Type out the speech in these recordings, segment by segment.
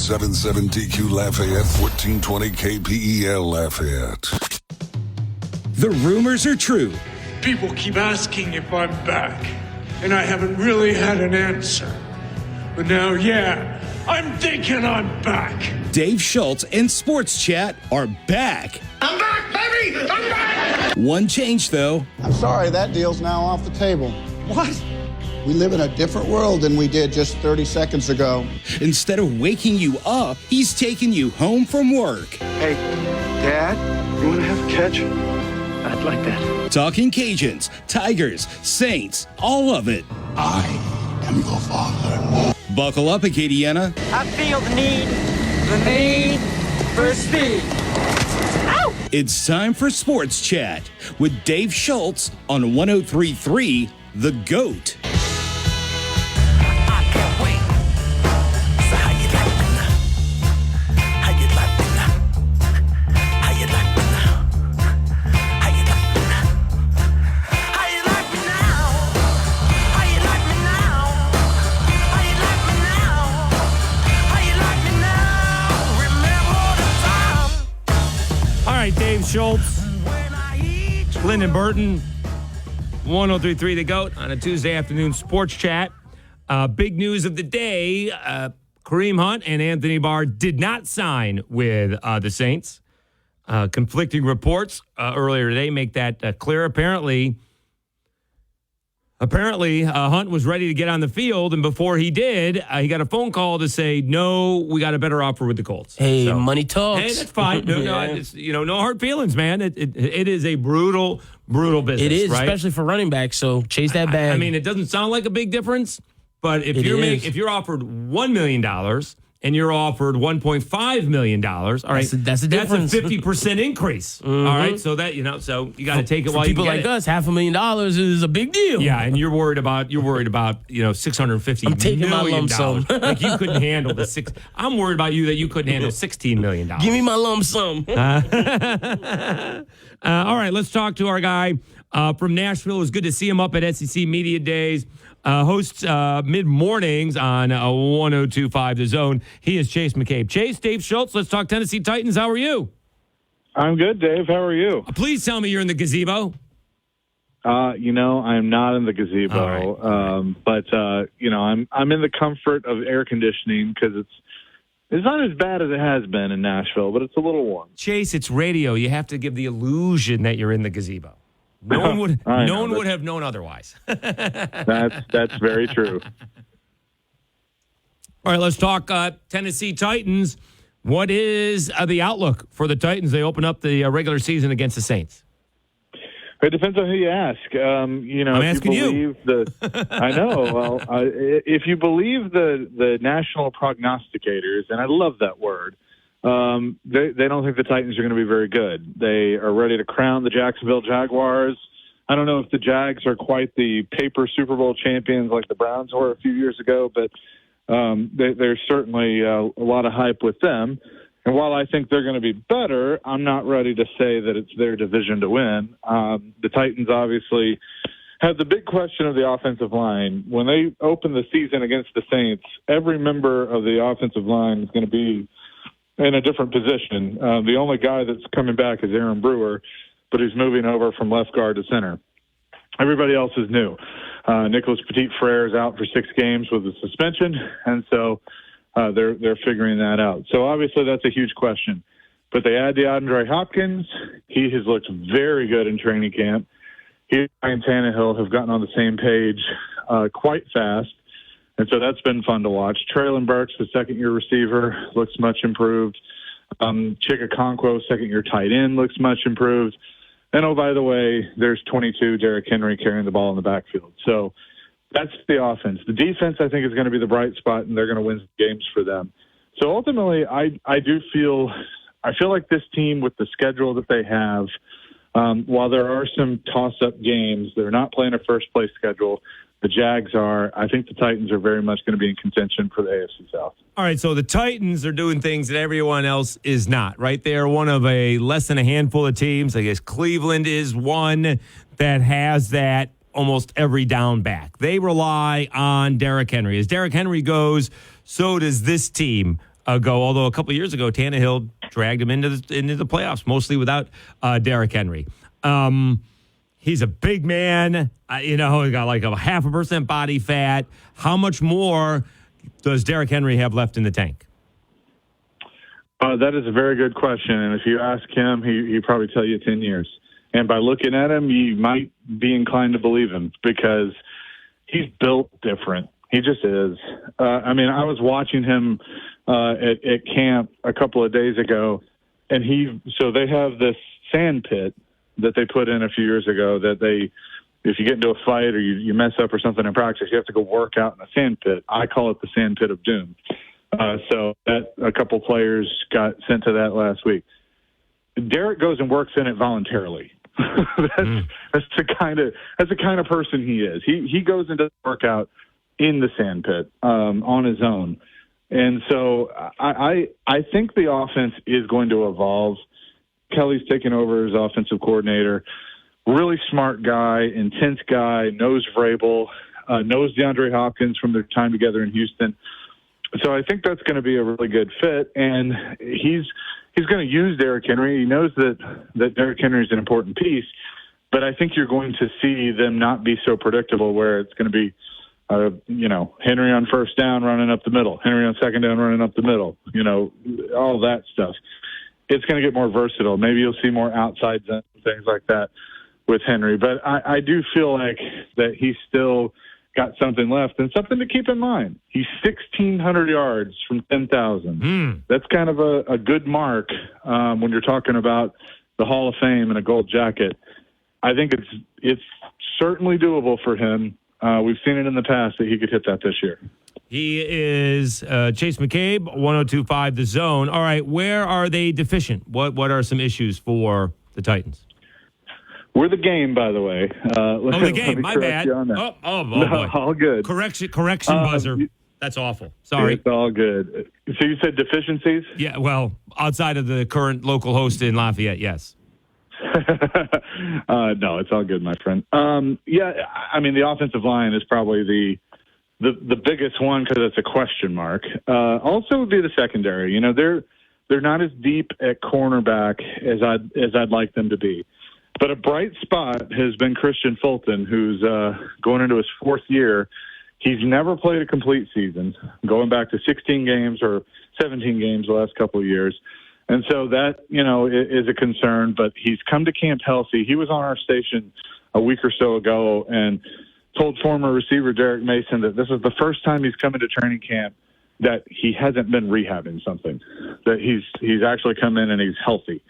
97.7 DQ Lafayette, 1420 KPEL Lafayette. The rumors are true. People keep asking if I'm back, and I haven't really had an answer. But now, yeah, I'm thinking I'm back. Dave Schultz and Sports Chat are back. I'm back, baby! I'm back! One change, though. I'm sorry, that deal's now off the table. What? We live in a different world than we did just 30 seconds ago. Instead of waking you up, he's taking you home from work. Hey, Dad, you want to have a catch? I'd like that. Talking Cajuns, Tigers, Saints, all of it. I am your father. Buckle up, Acadiana. I feel the need for speed. Ow! It's time for Sports Chat with Dave Schultz on 103.3 The GOAT. Dave Schultz, Lyndon Burton, 103.3 The GOAT on a Tuesday afternoon Sports Chat. Big news of the day, Kareem Hunt and Anthony Barr did not sign with the Saints. Conflicting reports earlier today make that clear. Apparently, Hunt was ready to get on the field, and before he did, he got a phone call to say, "No, we got a better offer with the Colts." Hey, money talks. Hey, that's fine. No, it's, no hard feelings, man. It is a brutal business. It is, right? especially for running backs. So chase that bag. I mean, it doesn't sound like a big difference, but if you're offered $1 million and you're offered $1.5 million, all right, that's a difference. That's a 50% increase. Mm-hmm. All right, so that so you got to take it while you people get like it. us. $500,000 is a big deal. Yeah, and you're worried about $650 I'm taking my million. lump sum. Like you couldn't handle the six. I'm worried about you that you couldn't handle $16 million. Give me my lump sum. All right, let's talk to our guy from Nashville. It was good to see him up at SEC Media Days. Hosts mid-mornings on 102.5 The Zone. He is Chase McCabe. Chase, Dave Schultz, let's talk Tennessee Titans. How are you? I'm good, Dave. How are you? Please tell me you're in the gazebo. I'm not in the gazebo, All right. but I'm in the comfort of air conditioning because it's not as bad as it has been in Nashville, but it's a little warm. Chase, it's radio. You have to give the illusion that you're in the gazebo. No one would have known otherwise. That's very true. All right, let's talk Tennessee Titans. What is the outlook for the Titans? They open up the regular season against the Saints. It depends on who you ask. I'm asking you. I know. Well, if you believe the national prognosticators, and I love that word, they don't think the Titans are going to be very good. They are ready to crown the Jacksonville Jaguars. I don't know if the Jags are quite the paper Super Bowl champions like the Browns were a few years ago, but there's certainly a lot of hype with them. And while I think they're going to be better, I'm not ready to say that it's their division to win. The Titans obviously have the big question of the offensive line. When they open the season against the Saints, every member of the offensive line is going to be in a different position. The only guy that's coming back is Aaron Brewer, but he's moving over from left guard to center. Everybody else is new. Nicholas Petit-Frere is out for 6 games with a suspension, and so they're figuring that out. So obviously that's a huge question. But they add DeAndre Hopkins. He has looked very good in training camp. He and Ryan Tannehill have gotten on the same page quite fast. And so that's been fun to watch. Traylon Burks, the second-year receiver, looks much improved. Chika Okonkwo, second-year tight end, looks much improved. And, oh, by the way, there's 22, Derrick Henry carrying the ball in the backfield. So that's the offense. The defense, I think, is going to be the bright spot, and they're going to win games for them. So ultimately, I feel like this team, with the schedule that they have, while there are some toss-up games, they're not playing a first-place schedule. The Jags are. I think the Titans are very much going to be in contention for the AFC South. All right, so the Titans are doing things that everyone else is not, right? They are one of a less than a handful of teams. I guess Cleveland is one that has that almost every down back. They rely on Derrick Henry. As Derrick Henry goes, so does this team ago. Although a couple years ago, Tannehill dragged him into the playoffs, mostly without Derrick Henry. He's a big man. He got like a 0.5% body fat. How much more does Derrick Henry have left in the tank? That is a very good question. And if you ask him, he'd probably tell you 10 years. And by looking at him, you might be inclined to believe him because he's built different. He just is. I was watching him at camp a couple of days ago, and so they have this sand pit that they put in a few years ago that if you get into a fight or you mess up or something in practice, you have to go work out in a sand pit. I call it the sand pit of doom. So that a couple players got sent to that last week. Derek goes and works in it voluntarily. That's the kind of person he is. He goes and does workout in the sand pit on his own. And so I think the offense is going to evolve. Kelly's taking over as offensive coordinator. Really smart guy, intense guy, knows Vrabel, knows DeAndre Hopkins from their time together in Houston. So I think that's going to be a really good fit. And he's going to use Derrick Henry. He knows that Derrick Henry is an important piece. But I think you're going to see them not be so predictable where it's going to be, Henry on first down running up the middle, Henry on second down running up the middle, all that stuff. It's going to get more versatile. Maybe you'll see more outside zones, things like that with Henry. But I do feel like that he's still got something left and something to keep in mind. He's 1,600 yards from 10,000. That's kind of a good mark when you're talking about the Hall of Fame and a gold jacket. I think it's certainly doable for him. We've seen it in the past that he could hit that this year. He is Chase McCabe, 102.5 The Zone. All right, where are they deficient? What are some issues for the Titans? We're the game, by the way. The game. My bad. Oh, no, boy. All good. Correction buzzer. That's awful. Sorry. It's all good. So you said deficiencies? Yeah, well, outside of the current local host in Lafayette, yes. No, it's all good, my friend. The offensive line is probably the biggest one because it's a question mark. Also would be the secondary. They're not as deep at cornerback as I'd like them to be. But a bright spot has been Christian Fulton, who's going into his fourth year. He's never played a complete season, going back to 16 games or 17 games the last couple of years. And so that, is a concern, but he's come to camp healthy. He was on our station a week or so ago and told former receiver Derek Mason that this is the first time he's come into training camp that he hasn't been rehabbing something, that he's actually come in and he's healthy.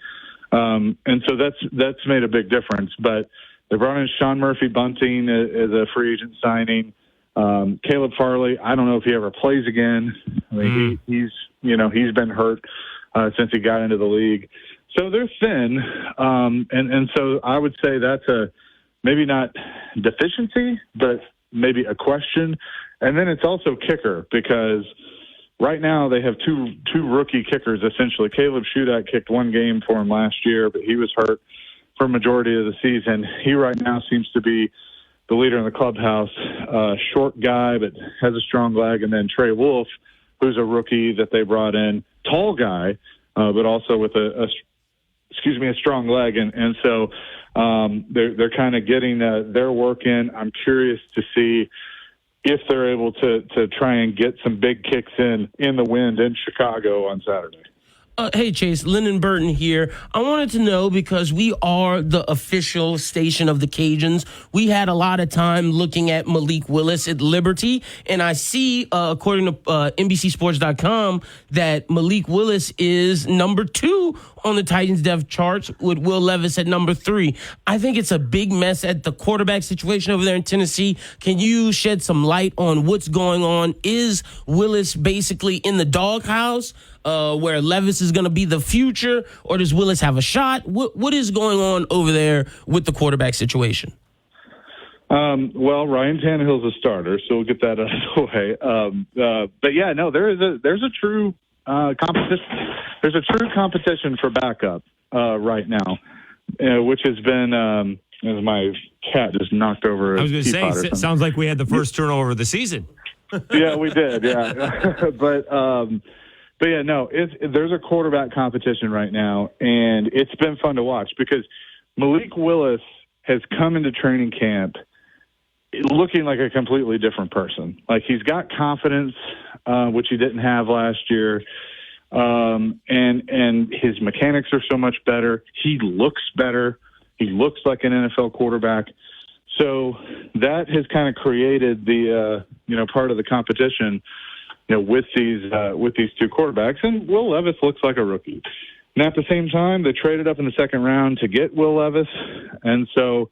And so that's made a big difference. But they brought in Sean Murphy-Bunting as a free agent signing. Caleb Farley, I don't know if he ever plays again. I mean, he's been hurt since he got into the league. So they're thin. And so I would say that's a maybe not deficiency, but maybe a question. And then it's also kicker because right now they have two rookie kickers, essentially. Caleb Shudak kicked one game for him last year, but he was hurt for a majority of the season. He right now seems to be the leader in the clubhouse. Short guy, but has a strong leg. And then Trey Wolf, who's a rookie that they brought in, tall guy, but also with a strong leg. And so they're kind of getting their work in. I'm curious to see if they're able to try and get some big kicks in the wind in Chicago on Saturday. Hey, Chase, Lyndon Burton here. I wanted to know, because we are the official station of the Cajuns, we had a lot of time looking at Malik Willis at Liberty, and I see, according to NBCSports.com, that Malik Willis is number 2 on the Titans depth charts with Will Levis at number 3. I think it's a big mess at the quarterback situation over there in Tennessee. Can you shed some light on what's going on? Is Willis basically in the doghouse where Levis is going to be the future, or does Willis have a shot? What is going on over there with the quarterback situation? Well, Ryan Tannehill's a starter, so we'll get that out of the way. But yeah, no, there's a true competition. There's a true competition for backup right now, which has been as my cat just knocked over. I was going to say, it sounds like we had the first turnover of the season. Yeah, we did. Yeah, but But yeah, no, there's a quarterback competition right now, and it's been fun to watch because Malik Willis has come into training camp looking like a completely different person. Like, he's got confidence, which he didn't have last year. And his mechanics are so much better. He looks better. He looks like an NFL quarterback. So that has kind of created the, part of the competition, with these two quarterbacks. And Will Levis looks like a rookie. And at the same time, they traded up in the second round to get Will Levis. And so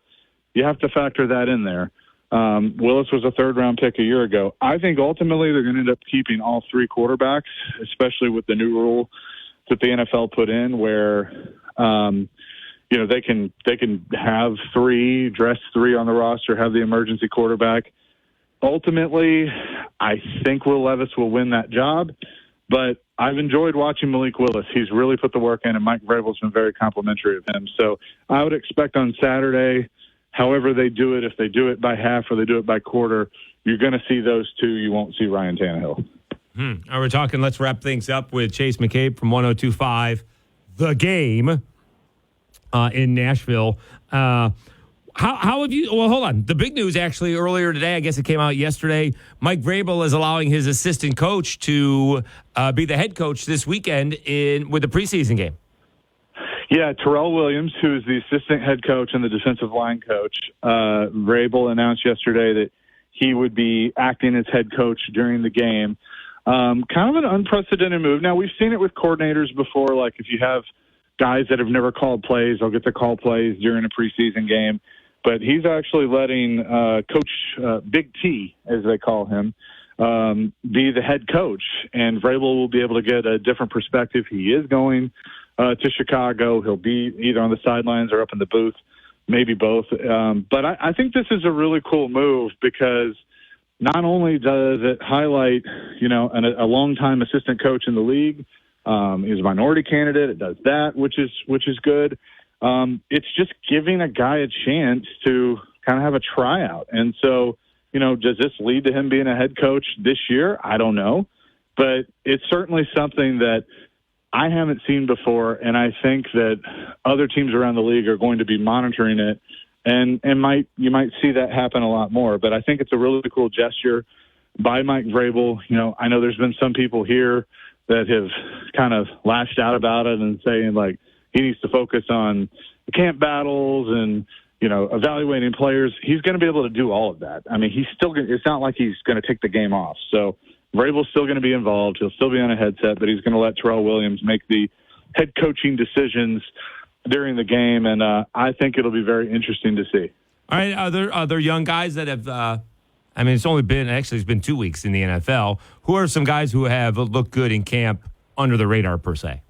you have to factor that in there. Willis was a third-round pick a year ago. I think ultimately they're going to end up keeping all three quarterbacks, especially with the new rule that the NFL put in where, they can have dress three on the roster, have the emergency quarterback. Ultimately, I think Will Levis will win that job, but I've enjoyed watching Malik Willis. He's really put the work in, and Mike Vrabel's been very complimentary of him. So I would expect on Saturday, however they do it, if they do it by half or they do it by quarter, you're going to see those two. You won't see Ryan Tannehill. All right, we're talking, let's wrap things up with Chase McCabe from 102.5 The Game in Nashville. How have you, well, hold on. The big news actually earlier today, I guess it came out yesterday, Mike Vrabel is allowing his assistant coach to be the head coach this weekend with the preseason game. Yeah, Terrell Williams, who is the assistant head coach and the defensive line coach, Vrabel announced yesterday that he would be acting as head coach during the game. Kind of an unprecedented move. Now, we've seen it with coordinators before, like if you have guys that have never called plays, they'll get to call plays during a preseason game. But he's actually letting Coach Big T, as they call him, be the head coach. And Vrabel will be able to get a different perspective. He is going to Chicago. He'll be either on the sidelines or up in the booth, maybe both. But I think this is a really cool move because not only does it highlight, a longtime assistant coach in the league, he's a minority candidate. It does that, which is good. It's just giving a guy a chance to kind of have a tryout. And so, does this lead to him being a head coach this year? I don't know. But it's certainly something that I haven't seen before, and I think that other teams around the league are going to be monitoring it, and you might see that happen a lot more. But I think it's a really cool gesture by Mike Vrabel. I know there's been some people here that have kind of lashed out about it and saying, like, he needs to focus on the camp battles and, evaluating players. He's going to be able to do all of that. I mean, it's not like he's going to take the game off. So Vrabel's still going to be involved. He'll still be on a headset, but he's going to let Terrell Williams make the head coaching decisions during the game. And I think it'll be very interesting to see. All right. Are there young guys that have, it's been 2 weeks in the NFL. Who are some guys who have looked good in camp under the radar per se?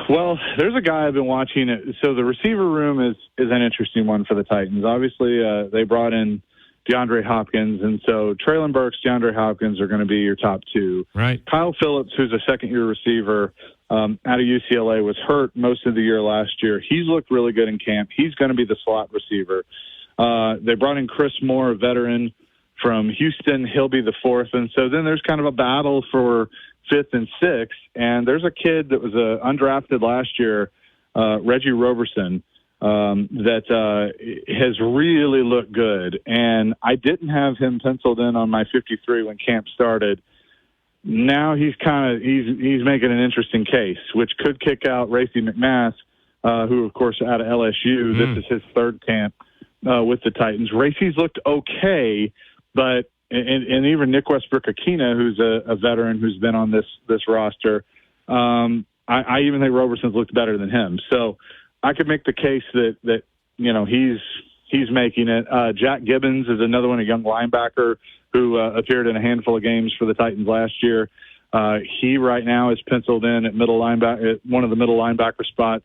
Well, there's a guy I've been watching. So the receiver room is an interesting one for the Titans. Obviously, they brought in DeAndre Hopkins, and so Treylon Burks, DeAndre Hopkins are going to be your top two. Right. Kyle Phillips, who's a second-year receiver out of UCLA, was hurt most of the year last year. He's looked really good in camp. He's going to be the slot receiver. They brought in Chris Moore, a veteran from Houston. He'll be the fourth. And so then there's kind of a battle for fifth and sixth. And there's a kid that was undrafted last year, Reggie Roberson, that has really looked good. And I didn't have him penciled in on my 53 when camp started. Now he's making an interesting case, which could kick out Racey McMath, who, of course, out of LSU. This is his third camp with the Titans. Racey's looked okay, but and even Nick Westbrook-Akina, who's a veteran who's been on this roster, I even think Roberson's looked better than him. So I could make the case that he's making it. Jack Gibbons is another one, a young linebacker who appeared in a handful of games for the Titans last year. He right now is penciled in at middle linebacker, at one of the middle linebacker spots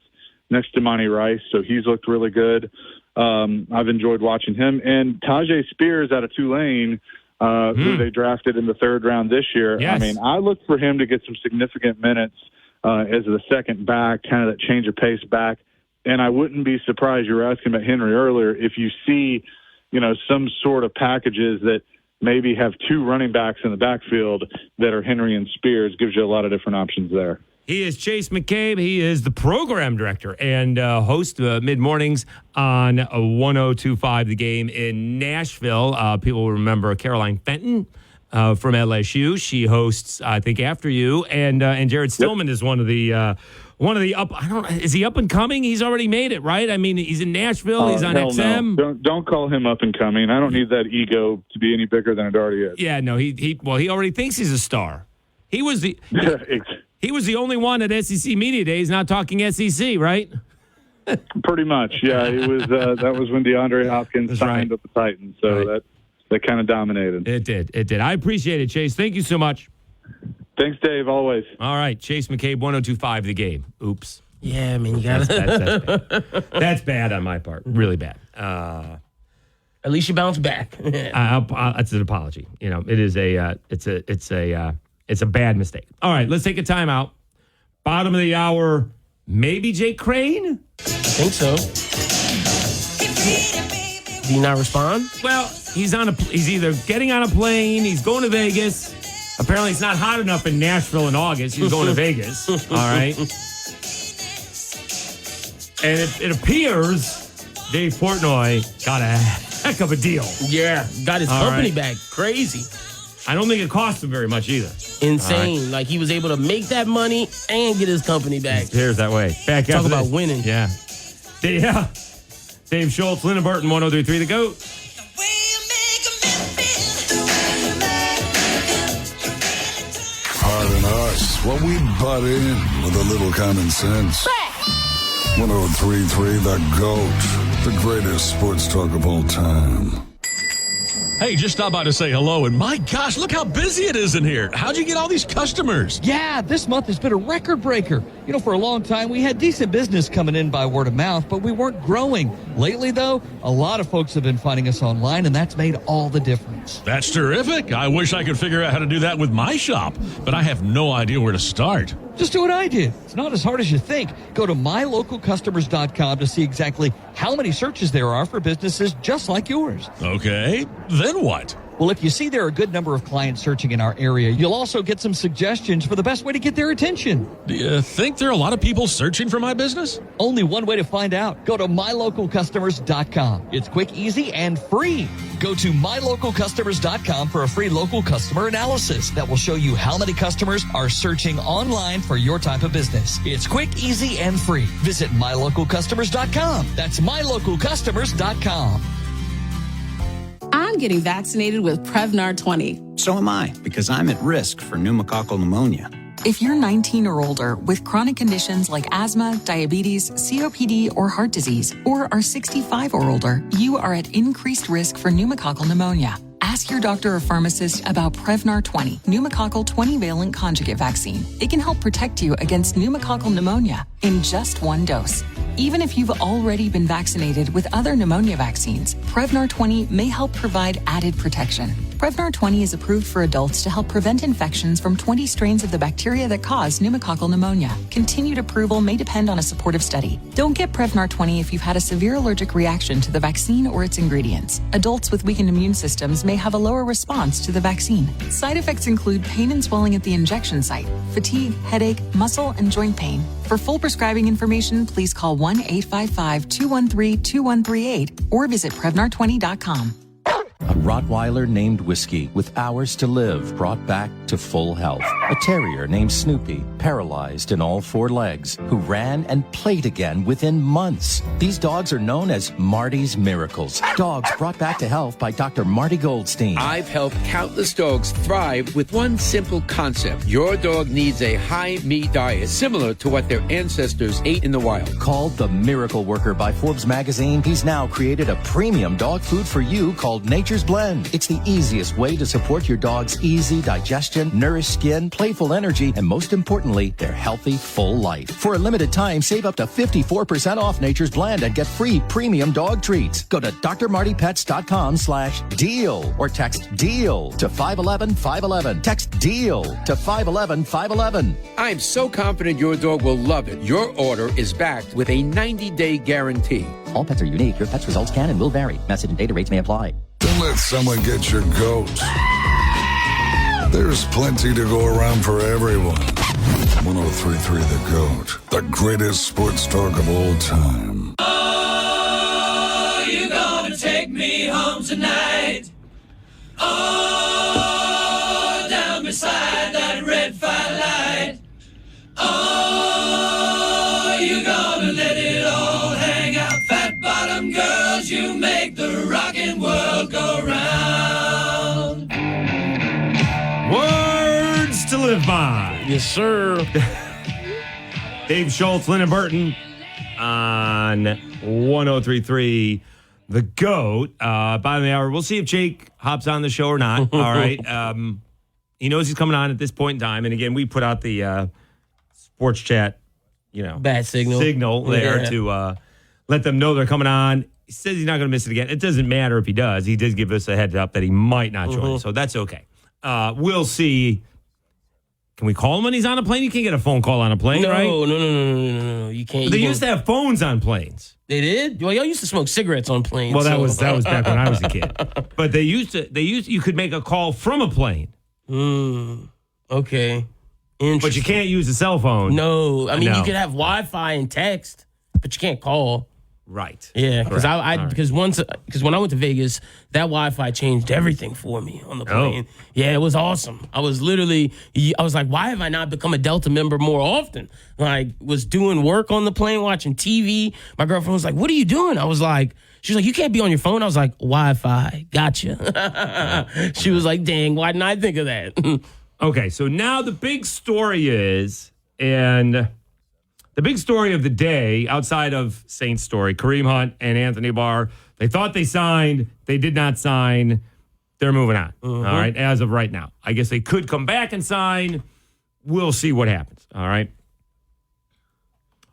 next to Monty Rice. So he's looked really good. I've enjoyed watching him. And Tajay Spears out of Tulane, who they drafted in the third round this year. Yes. I mean, I look for him to get some significant minutes as the second back, kind of that change of pace back. And I wouldn't be surprised, you were asking about Henry earlier, if you see, some sort of packages that maybe have two running backs in the backfield that are Henry and Spears. Gives you a lot of different options there. He is Chase McCabe. He is the program director and host mid-mornings on 102.5 The Game in Nashville. People will remember Caroline Fenton from LSU. She hosts, I think, After You. And Jared Stillman is one of the up. Is he up and coming? He's already made it, right? I mean, he's in Nashville. He's on XM. No. Don't call him up and coming. I don't need that ego to be any bigger than it already is. Yeah, no. He already thinks he's a star. He was the only one at SEC Media Days not talking SEC, right? Pretty much, yeah. It was that was when DeAndre Hopkins signed with the Titans, so that kind of dominated. It did. I appreciate it, Chase. Thank you so much. Thanks, Dave. Always. All right, Chase McCabe, 102.5 The Game. Oops. Yeah, I mean, you got that's bad. That's bad on my part. Really bad. At least you bounce back. It's an apology. You know, it is it's a bad mistake. All right, let's take a timeout. Bottom of the hour, maybe Jake Crane? I think so. Did he not respond? Well, he's either getting on a plane, he's going to Vegas. Apparently, it's not hot enough in Nashville in August. He's going to Vegas. All right. And it appears Dave Portnoy got a heck of a deal. Yeah, got his company back. Crazy. I don't think it cost him very much either. Insane. Right. Like, he was able to make that money and get his company back. Here's that way. Back Talk about winning. Yeah. Yeah. Dave Schultz, Lyndon Burton, 103.3 The GOAT. Pardon us while we butt in with a little common sense. 103.3 The GOAT, the greatest sports talk of all time. Hey, just stop by to say hello, and my gosh, look how busy it is in here. How'd you get all these customers? Yeah, this month has been a record breaker. You know, for a long time, we had decent business coming in by word of mouth, but we weren't growing. Lately, though, a lot of folks have been finding us online, and that's made all the difference. That's terrific. I wish I could figure out how to do that with my shop, but I have no idea where to start. Just do what I did. It's not as hard as you think. Go to mylocalcustomers.com to see exactly how many searches there are for businesses just like yours. Okay, then what? Well, if you see there are a good number of clients searching in our area, you'll also get some suggestions for the best way to get their attention. Do you think there are a lot of people searching for my business? Only one way to find out. Go to mylocalcustomers.com. It's quick, easy, and free. Go to mylocalcustomers.com for a free local customer analysis that will show you how many customers are searching online for your type of business. It's quick, easy, and free. Visit mylocalcustomers.com. That's mylocalcustomers.com. I'm getting vaccinated with Prevnar 20. So am I, because I'm at risk for pneumococcal pneumonia. If you're 19 or older with chronic conditions like asthma, diabetes, COPD, or heart disease, or are 65 or older, you are at increased risk for pneumococcal pneumonia. Ask your doctor or pharmacist about Prevnar 20, pneumococcal 20-valent conjugate vaccine. It can help protect you against pneumococcal pneumonia in just one dose. Even if you've already been vaccinated with other pneumonia vaccines, Prevnar 20 may help provide added protection. Prevnar 20 is approved for adults to help prevent infections from 20 strains of the bacteria that cause pneumococcal pneumonia. Continued approval may depend on a supportive study. Don't get Prevnar 20 if you've had a severe allergic reaction to the vaccine or its ingredients. Adults with weakened immune systems may have a lower response to the vaccine. Side effects include pain and swelling at the injection site, fatigue, headache, muscle, and joint pain. For full prescribing information, please call 1-855-213-2138 or visit Prevnar20.com. A Rottweiler named Whiskey with hours to live brought back to full health. A terrier named Snoopy, paralyzed in all four legs, who ran and played again within months. These dogs are known as Marty's Miracles. Dogs brought back to health by Dr. Marty Goldstein. I've helped countless dogs thrive with one simple concept. Your dog needs a high-meat diet similar to what their ancestors ate in the wild. Called the Miracle Worker by Forbes magazine, he's now created a premium dog food for you called Nature's Blend. It's the easiest way to support your dog's easy digestion, nourished skin, playful energy, and most importantly, their healthy, full life. For a limited time, save up to 54% off Nature's Blend and get free premium dog treats. Go to drmartypets.com/deal or text DEAL to 511-511. Text DEAL to 511-511. I'm so confident your dog will love it. Your order is backed with a 90-day guarantee. All pets are unique. Your pet's results can and will vary. Message and data rates may apply. Don't let someone get your goat. There's plenty to go around for everyone. 103.3 The GOAT, the greatest sports talk of all time. Oh, you gonna take me home tonight? Oh, down beside that red firelight. Oh, you gonna let it all hang out. Fat bottom girls, you make the rockin' world go round. Words to live by. Yes, sir. Dave Schultz, Lynn and Burton on 103.3 The GOAT. Bottom of the hour. We'll see if Jake hops on the show or not. All right. He knows he's coming on at this point in time. And again, we put out the sports chat, bad signal there to let them know they're coming on. He says he's not going to miss it again. It doesn't matter if he does. He did give us a heads up that he might not join. So that's okay. We'll see. Can we call him when he's on a plane? You can't get a phone call on a plane, right? No. You can't. They used to have phones on planes. They did? Well, y'all used to smoke cigarettes on planes. Well, that was back when I was a kid. But you could make a call from a plane. Okay. But you can't use a cell phone. No. I mean, you could have Wi-Fi and text, but you can't call. Right. Yeah, because because when I went to Vegas, that Wi-Fi changed everything for me on the plane. Oh. Yeah, it was awesome. I was like, why have I not become a Delta member more often? Like, was doing work on the plane, watching TV. My girlfriend was like, "What are you doing?" I was like, she was like, "You can't be on your phone." I was like, "Wi-Fi, gotcha." She was like, "Dang, why didn't I think of that?" Okay, so now the big story is, and the big story of the day, outside of Saints' story, Kareem Hunt and Anthony Barr, they thought they signed. They did not sign. They're moving on, all right, as of right now. I guess they could come back and sign. We'll see what happens, all right?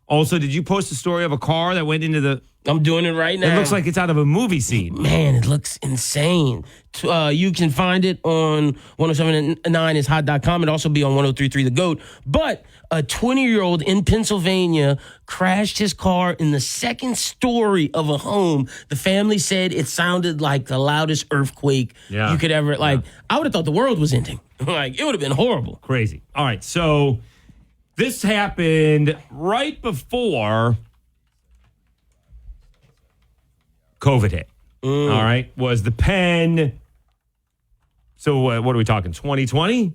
Also, did you post a story of a car that went into the... I'm doing it right now. It looks like it's out of a movie scene. Man, it looks insane. You can find it on 1079ishot.com. It'll also be on 1033 The GOAT. But a 20-year-old in Pennsylvania crashed his car in the second story of a home. The family said it sounded like the loudest earthquake you could ever... I would have thought the world was ending. It would have been horrible. Crazy. All right, so this happened right before COVID hit. All right. Was the Penn. So what are we talking? 2020?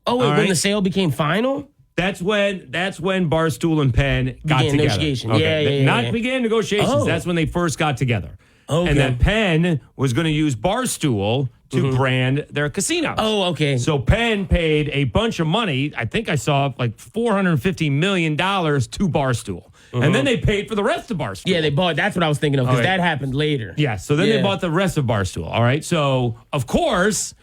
Oh, wait, when the sale became final? That's when Barstool and Penn got Began together. negotiation. Okay. Not began negotiations. Oh. That's when they first got together. Okay. And then Penn was going to use Barstool to brand their casinos. Oh, okay. So Penn paid a bunch of money. I think I saw like $450 million to Barstool. And then they paid for the rest of Barstool. Yeah, they bought. That's what I was thinking of, because that happened later. Yeah, so then they bought the rest of Barstool. All right. So, of course,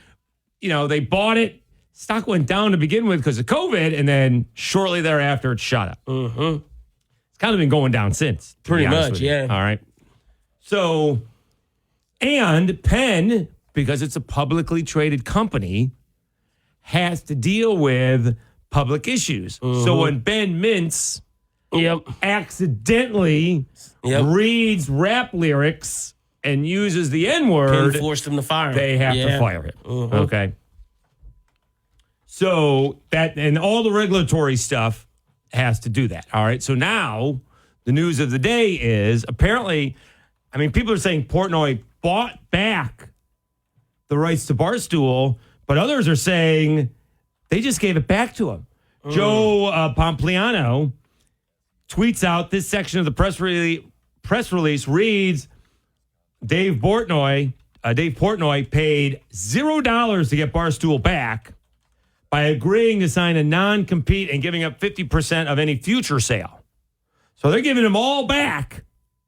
they bought it. Stock went down to begin with because of COVID, and then shortly thereafter, it shot up. It's kind of been going down since. Pretty much, yeah. All right. So, and Penn, because it's a publicly traded company, has to deal with public issues. So when Ben Mintz accidentally reads rap lyrics and uses the N-word, Penn forced him to fire him. They have to fire him. Okay. So that, and all the regulatory stuff has to do that. All right. So now the news of the day is apparently, people are saying Portnoy bought back the rights to Barstool, but others are saying they just gave it back to him. Joe Pompliano tweets out this section of the press release reads, Dave Portnoy paid $0 to get Barstool back by agreeing to sign a non-compete and giving up 50% of any future sale. So they're giving him all back,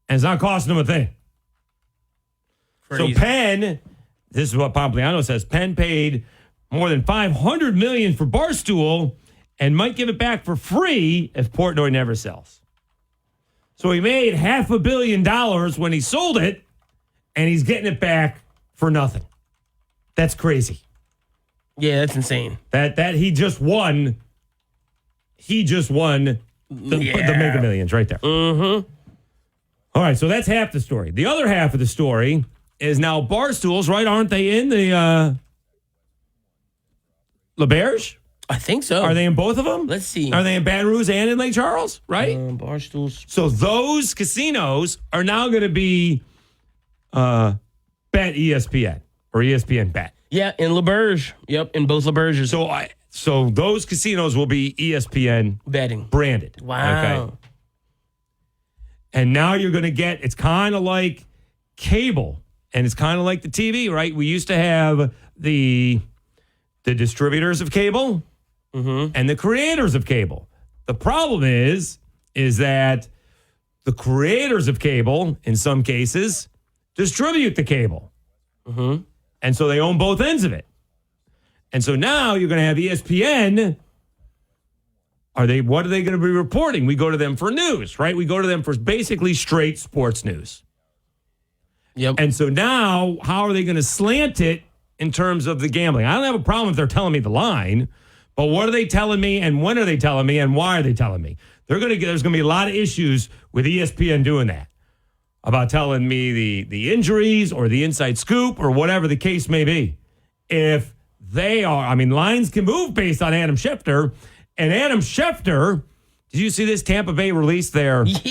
and it's not costing them a thing. Crazy. So Penn, this is what Pompliano says, Penn paid more than $500 million for Barstool and might give it back for free if Portnoy never sells. So he made $500 million when he sold it, and he's getting it back for nothing. That's crazy. Yeah, that's insane. That he just won. He just won the Mega Millions right there. All right, so that's half the story. The other half of the story is now Barstools, right? Aren't they in the L'Auberge? I think so. Are they in both of them? Let's see. Are they in Baton Rouge and in Lake Charles, right? Barstools. So those casinos are now going to be Bet ESPN or ESPN Bet. Yeah, in L'Auberge. Yep, in both L'Auberges. So those casinos will be ESPN betting branded. Wow. Okay. And now you're going to get, it's kind of like cable and it's kind of like the TV, right? We used to have the distributors of cable and the creators of cable. The problem is that the creators of cable, in some cases, distribute the cable. And so they own both ends of it. And so now you're going to have ESPN. What are they going to be reporting? We go to them for news, right? We go to them for basically straight sports news. Yep. And so now, how are they going to slant it in terms of the gambling? I don't have a problem if they're telling me the line, but what are they telling me, and when are they telling me, and why are they telling me? There's going to be a lot of issues with ESPN doing that, about telling me the injuries or the inside scoop or whatever the case may be. If they are, lines can move based on Adam Schefter, and Adam Schefter. Did you see this? Tampa Bay released their depth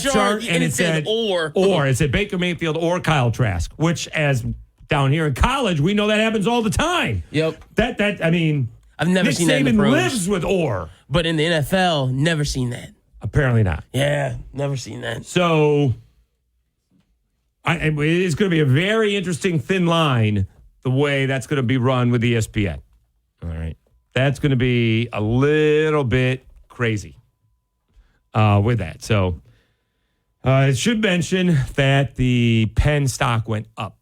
chart, and it said or. It said Baker Mayfield or Kyle Trask, which, as down here in college, we know that happens all the time. Yep. I've never Nick seen that in the Saban pros. lives with or. But in the NFL, never seen that. Apparently not. Yeah, never seen that. So it's going to be a very interesting thin line, the way that's going to be run with ESPN. All right. That's going to be a little bit crazy with that. So it should mention that the Penn stock went up.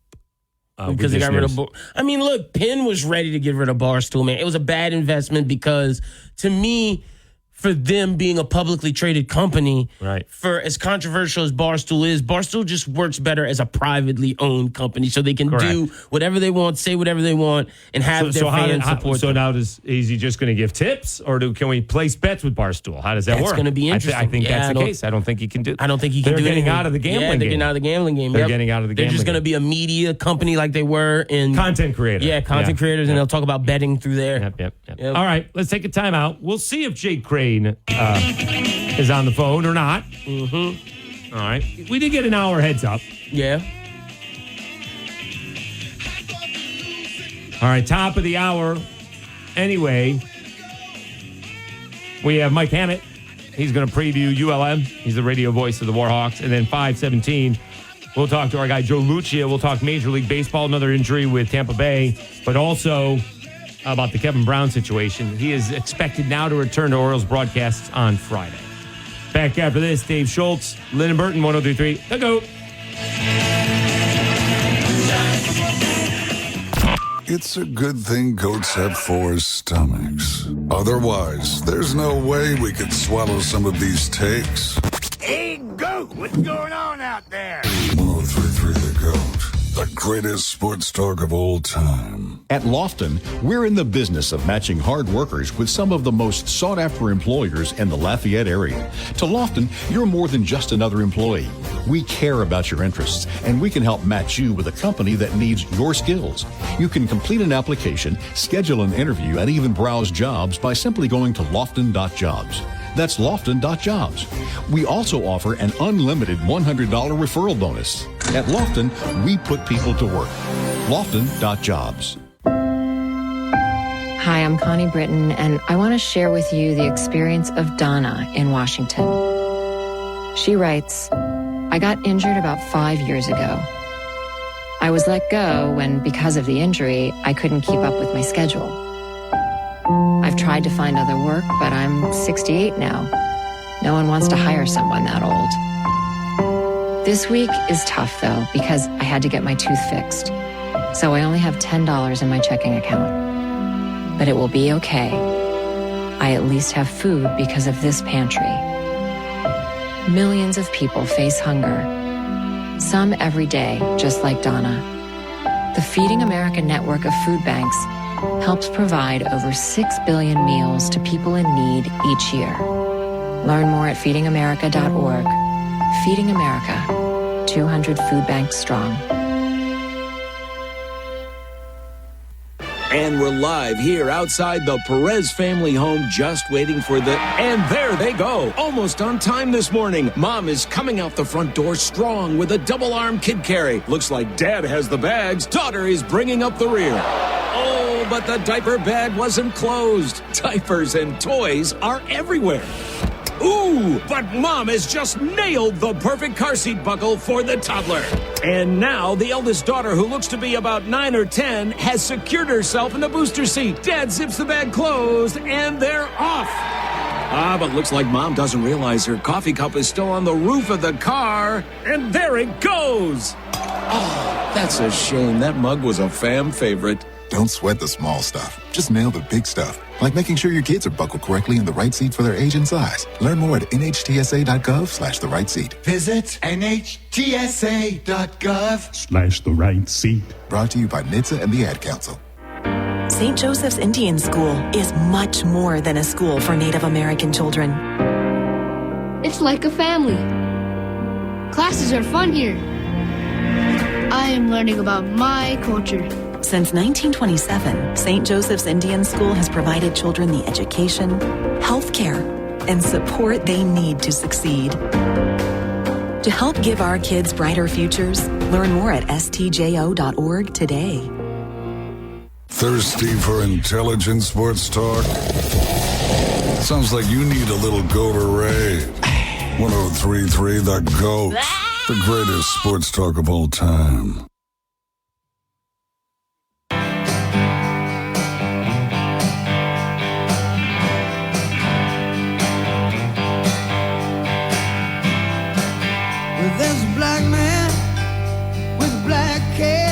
Because they got rid of... look, Penn was ready to get rid of Barstool, man. It was a bad investment because, to me, for them being a publicly traded company, right? For as controversial as Barstool is, Barstool just works better as a privately owned company, so they can do whatever they want, say whatever they want, and have their fans support them. So now is he just going to give tips, or can we place bets with Barstool? How does that work? It's going to be interesting. I think that's the case. I don't think he can do. I don't think he can do. They're getting out of the gambling game. They're getting out of the gambling game. They're getting out of the gambling. They're just going to be a media company like they were in content creators. Yeah, content creators, and they'll talk about betting through there. Yep. All right, let's take a timeout. We'll see if Jake Crane is on the phone or not. All right. We did get an hour heads up. Yeah. All right, top of the hour. Anyway, we have Mike Hammett. He's going to preview ULM. He's the radio voice of the Warhawks. And then 5:17, we'll talk to our guy Joe Lucia. We'll talk Major League Baseball, another injury with Tampa Bay, but also about the Kevin Brown situation. He is expected now to return to Orioles broadcasts on Friday. Back after this, Dave Schultz, Lyndon Burton, 103.3 The GOAT. It's a good thing goats have 4 stomachs. Otherwise, there's no way we could swallow some of these takes. Hey, goat, what's going on out there? 103.3 The GOAT. The greatest sports talk of all time. At Lofton, we're in the business of matching hard workers with some of the most sought-after employers in the Lafayette area. To Lofton, you're more than just another employee. We care about your interests, and we can help match you with a company that needs your skills. You can complete an application, schedule an interview, and even browse jobs by simply going to lofton.jobs. That's lofton.jobs. We also offer an unlimited $100 referral bonus. At Lofton, we put people to work. Lofton.jobs. Hi, I'm Connie Britton, and I want to share with you the experience of Donna in Washington. She writes, I got injured about 5 years ago. I was let go when, because of the injury, I couldn't keep up with my schedule. I've tried to find other work, but I'm 68 now. No one wants to hire someone that old. This week is tough, though, because I had to get my tooth fixed. So I only have $10 in my checking account. But it will be okay. I at least have food because of this pantry. Millions of people face hunger. Some every day, just like Donna. The Feeding America network of food banks helps provide over 6 billion meals to people in need each year. Learn more at feedingamerica.org. Feeding America, 200 food banks strong. And we're live here outside the Perez family home, just waiting for and there they go. Almost on time this morning. Mom is coming out the front door strong with a double-arm kid carry. Looks like Dad has the bags. Daughter is bringing up the rear. Oh, but the diaper bag wasn't closed. Diapers and toys are everywhere. Ooh, but Mom has just nailed the perfect car seat buckle for the toddler. And now the eldest daughter, who looks to be about 9 or 10, has secured herself in the booster seat. Dad zips the bag closed, and they're off. But looks like Mom doesn't realize her coffee cup is still on the roof of the car. And there it goes. Oh, that's a shame. That mug was a fam favorite. Don't sweat the small stuff. Just nail the big stuff. Like making sure your kids are buckled correctly in the right seat for their age and size. Learn more at nhtsa.gov/the right seat. Visit nhtsa.gov/the right seat. Brought to you by NHTSA and the Ad Council. St. Joseph's Indian School is much more than a school for Native American children. It's like a family. Classes are fun here. I am learning about my culture. Since 1927, St. Joseph's Indian School has provided children the education, health care, and support they need to succeed. To help give our kids brighter futures, learn more at stjo.org today. Thirsty for intelligent sports talk? Sounds like you need a little Gatorade. 103.3 The GOAT, the greatest sports talk of all time. There's a black man with black hair.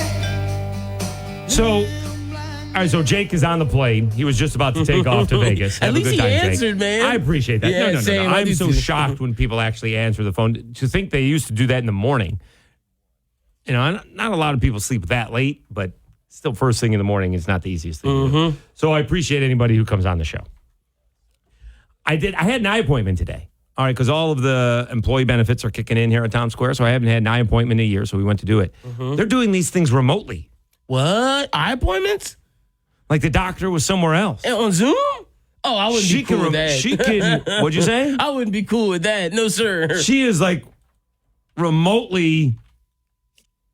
So, all right, so Jake is on the plane. He was just about to take off to Vegas. At Have least a good he time, answered, Jake. man. I appreciate that. Yeah, No. same. I'm I so do too. shocked when people actually answer the phone. To think they used to do that in the morning. You know, not a lot of people sleep that late, but still first thing in the morning is not the easiest thing to do. So I appreciate anybody who comes on the show. I had an eye appointment today. All right, because all of the employee benefits are kicking in here at Town Square, so I haven't had an eye appointment in a year, so we went to do it. They're doing these things remotely. What? Eye appointments? Like the doctor was somewhere else. On Zoom? Oh, I wouldn't be cool with that. She can, what'd you say? I wouldn't be cool with that. No, sir. She is like remotely,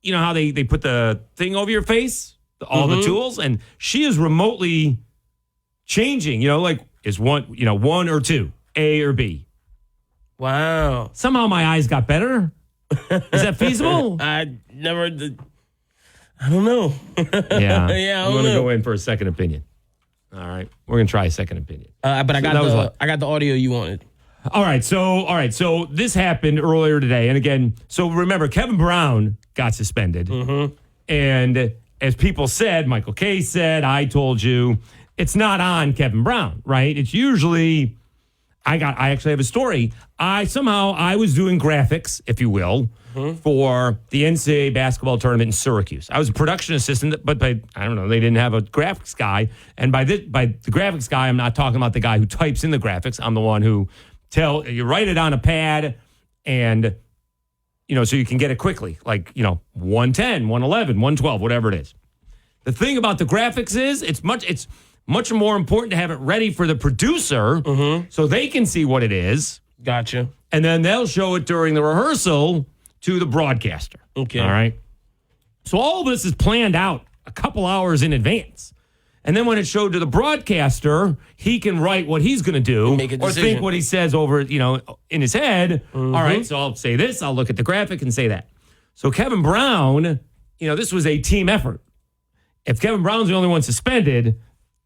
you know how they put the thing over your face, all the tools, and she is remotely changing, like is one or two, A or B. Wow. Somehow my eyes got better. Is that feasible? I don't know. Yeah. Yeah, I'm going to go in for a second opinion. All right. We're going to try a second opinion. But I got the audio you wanted. All right. So this happened earlier today. And again, so remember, Kevin Brown got suspended. And as people said, Michael Kay said, I told you, it's not on Kevin Brown, right? It's usually... I actually have a story. I was doing graphics, if you will, for the NCAA basketball tournament in Syracuse. I was a production assistant, but I don't know, they didn't have a graphics guy. And by the graphics guy, I'm not talking about the guy who types in the graphics. I'm the one who you write it on a pad and, so you can get it quickly, like, 110, 111, 112, whatever it is. The thing about the graphics is it's much more important to have it ready for the producer so they can see what it is. Gotcha. And then they'll show it during the rehearsal to the broadcaster. Okay. All right. So all of this is planned out a couple hours in advance. And then when it's showed to the broadcaster, he can write what he's going to do or think what he says over, in his head. All right, so I'll say this, I'll look at the graphic and say that. So Kevin Brown, this was a team effort. If Kevin Brown's the only one suspended,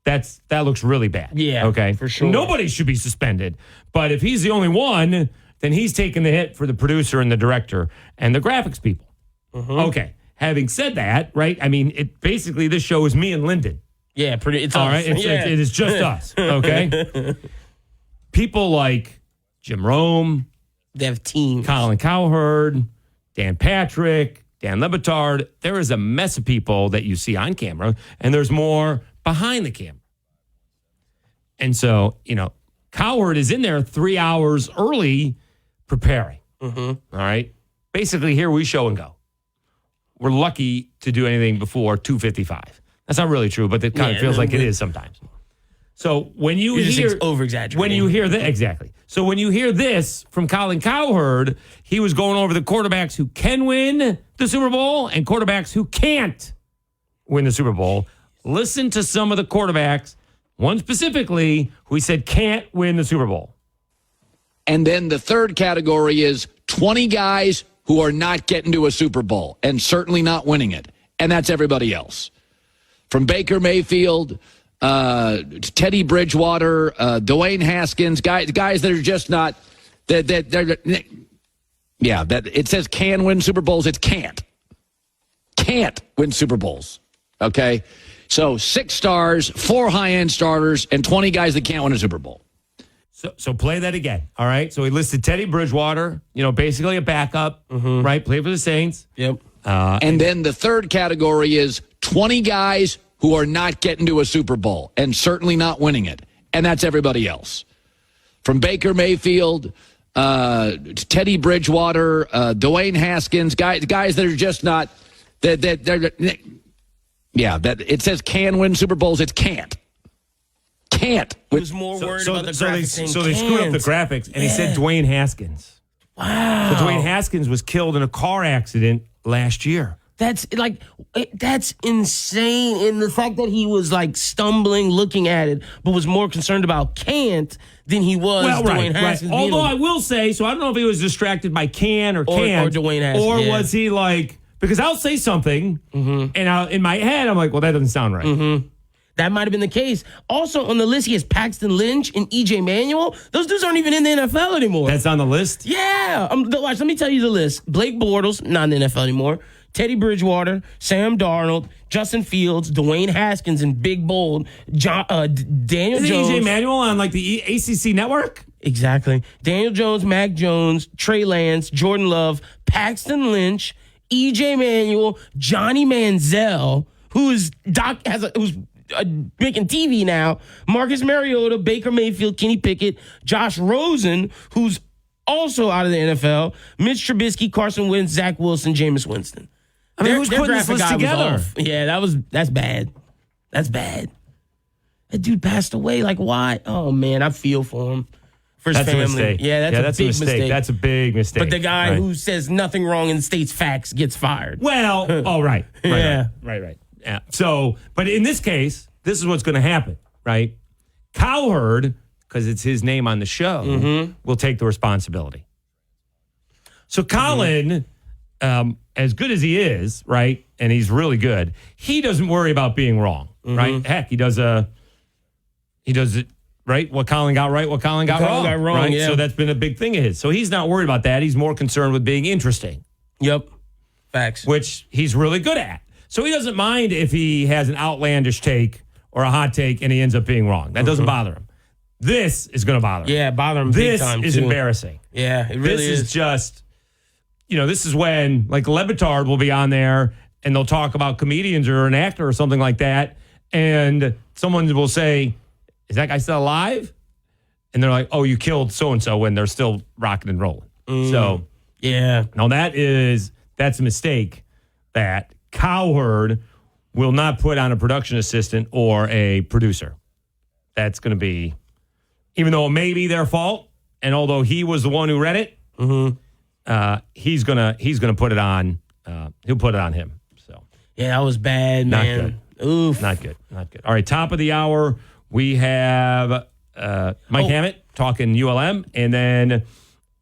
that looks really bad. Yeah, okay, for sure. Nobody should be suspended. But if he's the only one, then he's taking the hit for the producer and the director and the graphics people. Okay. Having said that, right? I mean, basically this show is me and Lyndon. Yeah, it's all us. right. It is just us. Okay. People like Jim Rome, they have teams. Colin Cowherd, Dan Patrick, Dan Lebitard. There is a mess of people that you see on camera, and there's more behind the camera. And so, Cowherd is in there 3 hours early preparing. All right. basically here we show and go. We're lucky to do anything before 2:55. That's not really true, but it kind of feels like it is sometimes. So when you hear over-exaggerating. When you hear that, exactly. So when you hear this from Colin Cowherd, he was going over the quarterbacks who can win the Super Bowl and quarterbacks who can't win the Super Bowl. Listen to some of the quarterbacks, one specifically who he said can't win the Super Bowl. And then the third category is 20 guys who are not getting to a Super Bowl and certainly not winning it. And that's everybody else. From Baker Mayfield, Teddy Bridgewater, Dwayne Haskins, guys that are just not that it says can win Super Bowls. It's can't win Super Bowls. Okay, so 6 stars, 4 high-end starters, and 20 guys that can't win a Super Bowl. So play that again. All right. So he listed Teddy Bridgewater, basically a backup, right? Played for the Saints. Yep. And then the third category is 20 guys who are not getting to a Super Bowl and certainly not winning it. And that's everybody else. From Baker Mayfield, Teddy Bridgewater, Dwayne Haskins, guys that are just not that it says can win Super Bowls. It's can't. Can't. He was more worried about the graphics. So they screwed up the graphics, and he said Dwayne Haskins. Wow. So Dwayne Haskins was killed in a car accident last year. That's insane. And the fact that he was stumbling, looking at it, but was more concerned about can't than he was Dwayne Haskins. Right. Although I will say, so I don't know if he was distracted by can or can't. Or Dwayne Haskins. Or was he because I'll say something, and in my head, I'm like, well, that doesn't sound right. Mm-hmm. That might have been the case. Also on the list, he has Paxton Lynch and E.J. Manuel. Those dudes aren't even in the NFL anymore. That's on the list? Yeah. Watch, let me tell you the list. Blake Bortles, not in the NFL anymore. Teddy Bridgewater, Sam Darnold, Justin Fields, Dwayne Haskins, and Big Bold, Daniel Jones. E.J. Manuel on the ACC network? Exactly. Daniel Jones, Mac Jones, Trey Lance, Jordan Love, Paxton Lynch, E.J. Manuel, Johnny Manziel, who's making TV now, Marcus Mariota, Baker Mayfield, Kenny Pickett, Josh Rosen, who's also out of the NFL, Mitch Trubisky, Carson Wentz, Zach Wilson, Jameis Winston. I mean, who's putting this list together? Yeah, that's bad. That's bad. That dude passed away. Why? Oh, man, I feel for him. For his family. A mistake. Yeah, that's a big mistake. That's a big mistake. But the guy who says nothing wrong and states facts gets fired. Well, right. Right. Yeah. So, but in this case, this is what's going to happen, right? Cowherd, because it's his name on the show, will take the responsibility. So Colin, as good as he is, right, and he's really good, he doesn't worry about being wrong, right? Heck, he does it right. What Colin got right, what Colin got wrong, right? Yeah. So that's been a big thing of his. So he's not worried about that. He's more concerned with being interesting. Yep, facts. Which he's really good at. So he doesn't mind if he has an outlandish take or a hot take and he ends up being wrong. That doesn't bother him. This is going to bother him. Yeah, bother him big time, This is too. embarrassing. Yeah, it really is. This is just, this is when, Lebitard will be on there and they'll talk about comedians or an actor or something like that, and someone will say, is that guy still alive? And they're like, oh, you killed so-and-so when they're still rocking and rolling. So, yeah. No, that's a mistake that Cowherd will not put on a production assistant or a producer. That's going to be, even though it may be their fault, and although he was the one who read it, he's gonna put it on. He'll put it on him. So yeah, that was bad, man. Not good. Oof. Not good. All right, top of the hour, we have Mike Hammett talking ULM, and then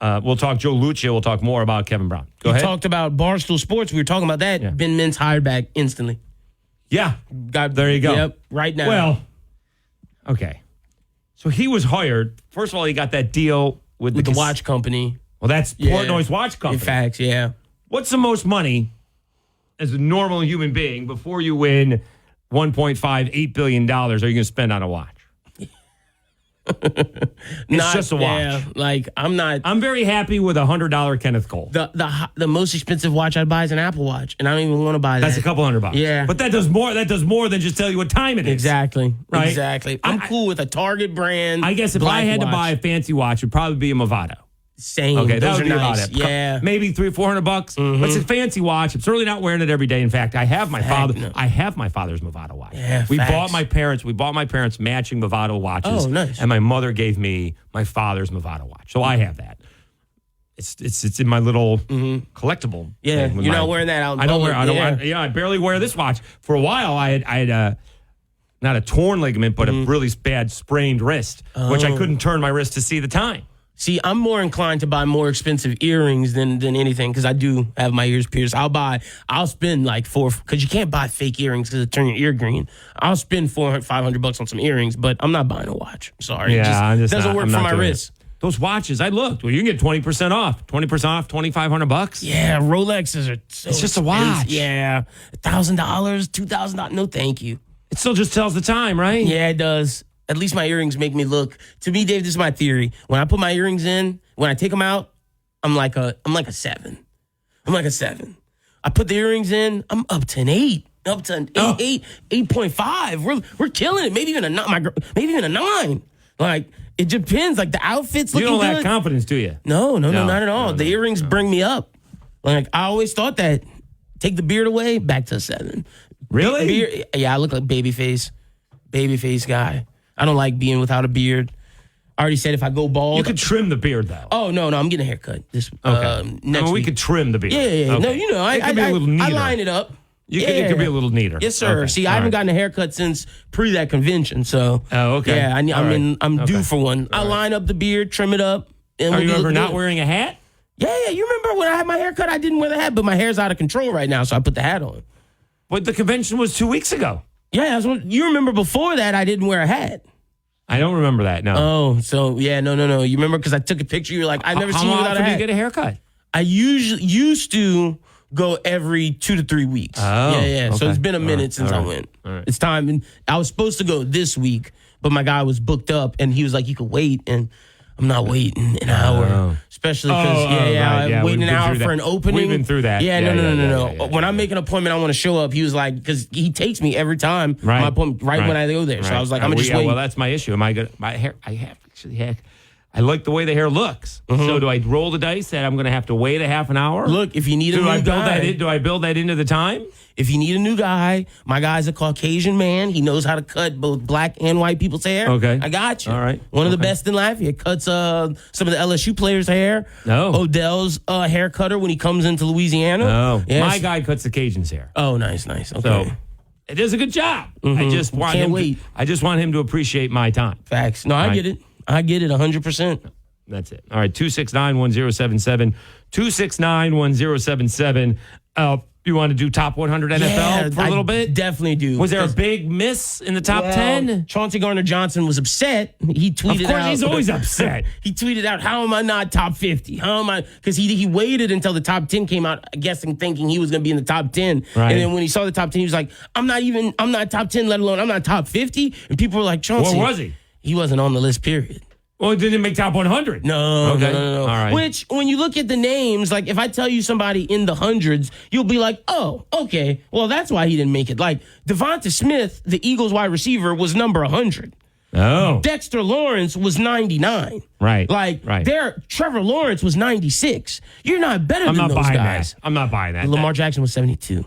we'll talk Joe Luccia. We'll talk more about Kevin Brown. Go ahead. We talked about Barstool Sports. We were talking about that. Yeah. Ben Mintz hired back instantly. Yeah. There you go. Yep, right now. Well, okay. So he was hired. First of all, he got that deal with the watch company. Well, that's Portnoy's watch company. In fact, yeah. What's the most money as a normal human being before you win $1.58 billion are you going to spend on a watch? It's just a watch. Yeah, I'm very happy with $100 Kenneth Cole. The most expensive watch I'd buy is an Apple Watch, and I don't even want to buy that. That's a couple $100. Yeah, but that does more. That does more than just tell you what time it is. Exactly. Right? Exactly. I'm cool with a Target brand. I guess if I had to buy a fancy watch, it'd probably be a Movado. Same. Okay, that Those would are be nice. about it. Yeah. Maybe $300-400. But it's a fancy watch. I'm certainly not wearing it every day. In fact, I have my father's Movado watch. Yeah, we facts. bought my parents matching Movado watches. Oh, nice. And my mother gave me my father's Movado watch. So I have that. It's in my little collectible. Yeah, thing with you're my- not wearing that out in I don't public. wear. I barely wear this watch. For a while, I had not a torn ligament, but a really bad sprained wrist, which I couldn't turn my wrist to see the time. See, I'm more inclined to buy more expensive earrings than anything because I do have my ears pierced. I'll spend like because you can't buy fake earrings because it turn your ear green. I'll spend $400-500 on some earrings, but I'm not buying a watch. Sorry, Yeah, it doesn't work for my wrist. Those watches, I looked. Well, you can get 20% off. 20% off, $2,500. Yeah, Rolexes are. So It's just a expensive. watch. Yeah, $1,000, $2,000. No, thank you. It still just tells the time, right? Yeah, it does. At least my earrings make me look. To me, Dave, this is my theory. When I put my earrings in, when I take them out, I'm like a 7. I'm like a 7. I put the earrings in, I'm up to an 8. Up to an 8.5. We're killing it. Maybe even a 9. Like, it depends. Like, the outfit's looking good. You don't lack confidence, do you? No, not at all. The earrings bring me up. Like, I always thought that. Take the beard away, back to a 7. Really? Yeah, I look like babyface guy. I don't like being without a beard. I already said if I go bald. You could trim the beard, though. Oh, no, I'm getting a haircut. Okay. We could trim the beard. Yeah. Okay. No, it could be a little neater. I line it up. It could be a little neater. Yes, sir. Okay. See, I haven't gotten a haircut since pre that convention, so. Oh, okay. Yeah, I'm due for one. I line up the beard, trim it up. And Are you ever not wearing a hat? Yeah. You remember when I had my haircut, I didn't wear the hat, but my hair's out of control right now, so I put the hat on. But the convention was 2 weeks ago. Yeah, you remember before that, I didn't wear a hat. I don't remember that, no. Oh, so yeah, no. You remember because I took a picture. You're like, I've never seen you without a hat. How often do you get a haircut? I usually used to go every 2 to 3 weeks. Oh, yeah. So okay. it's been a minute since I went. It's time. And I was supposed to go this week, but my guy was booked up, and he was like, "You could wait," and I'm not waiting an hour, especially because waiting an hour for an opening. We've been through that. Yeah, no. When I make an appointment, I want to show up. He was like, because he takes me every time my appointment when I go there. So I was like, I'm gonna just wait. Well, that's my issue. Am I good? My hair. I like the way the hair looks. So do I roll the dice that I'm going to have to wait a half an hour? Look, if you need a new guy, do I build that into the time? If you need a new guy, my guy's a Caucasian man. He knows how to cut both black and white people's hair. Okay. I got you. All right. One of the best in Lafayette. Cuts some of the LSU players' hair. No. Odell's hair cutter when he comes into Louisiana. No. Yes. My guy cuts the Cajuns' hair. Oh, nice. Okay. So it does a good job. I just want I just want him to appreciate my time. Facts. No, I get it. I get it 100%. That's it. All right, 269-1077. 269-1077. You want to do top 100 NFL for a little bit? Definitely do. Was there a big miss in the top 10? Chauncey Gardner-Johnson was upset. He tweeted out. Of course, he's always upset. He tweeted out, "How am I not top 50? How am I?" Because he waited until the top 10 came out, guessing, thinking he was going to be in the top 10. Right. And then when he saw the top 10, he was like, I'm not top 10, let alone I'm not top 50. And people were like, Chauncey. Where was he? He wasn't on the list, period. Well, it didn't make top 100. No. All right. Which, when you look at the names, like if I tell you somebody in the hundreds, you'll be like, oh, okay. Well, that's why he didn't make it. Like Devonta Smith, the Eagles wide receiver, was number 100. Oh. Dexter Lawrence was 99. Right. Trevor Lawrence was 96. You're not better than those guys. I'm not buying that. Lamar Jackson was 72.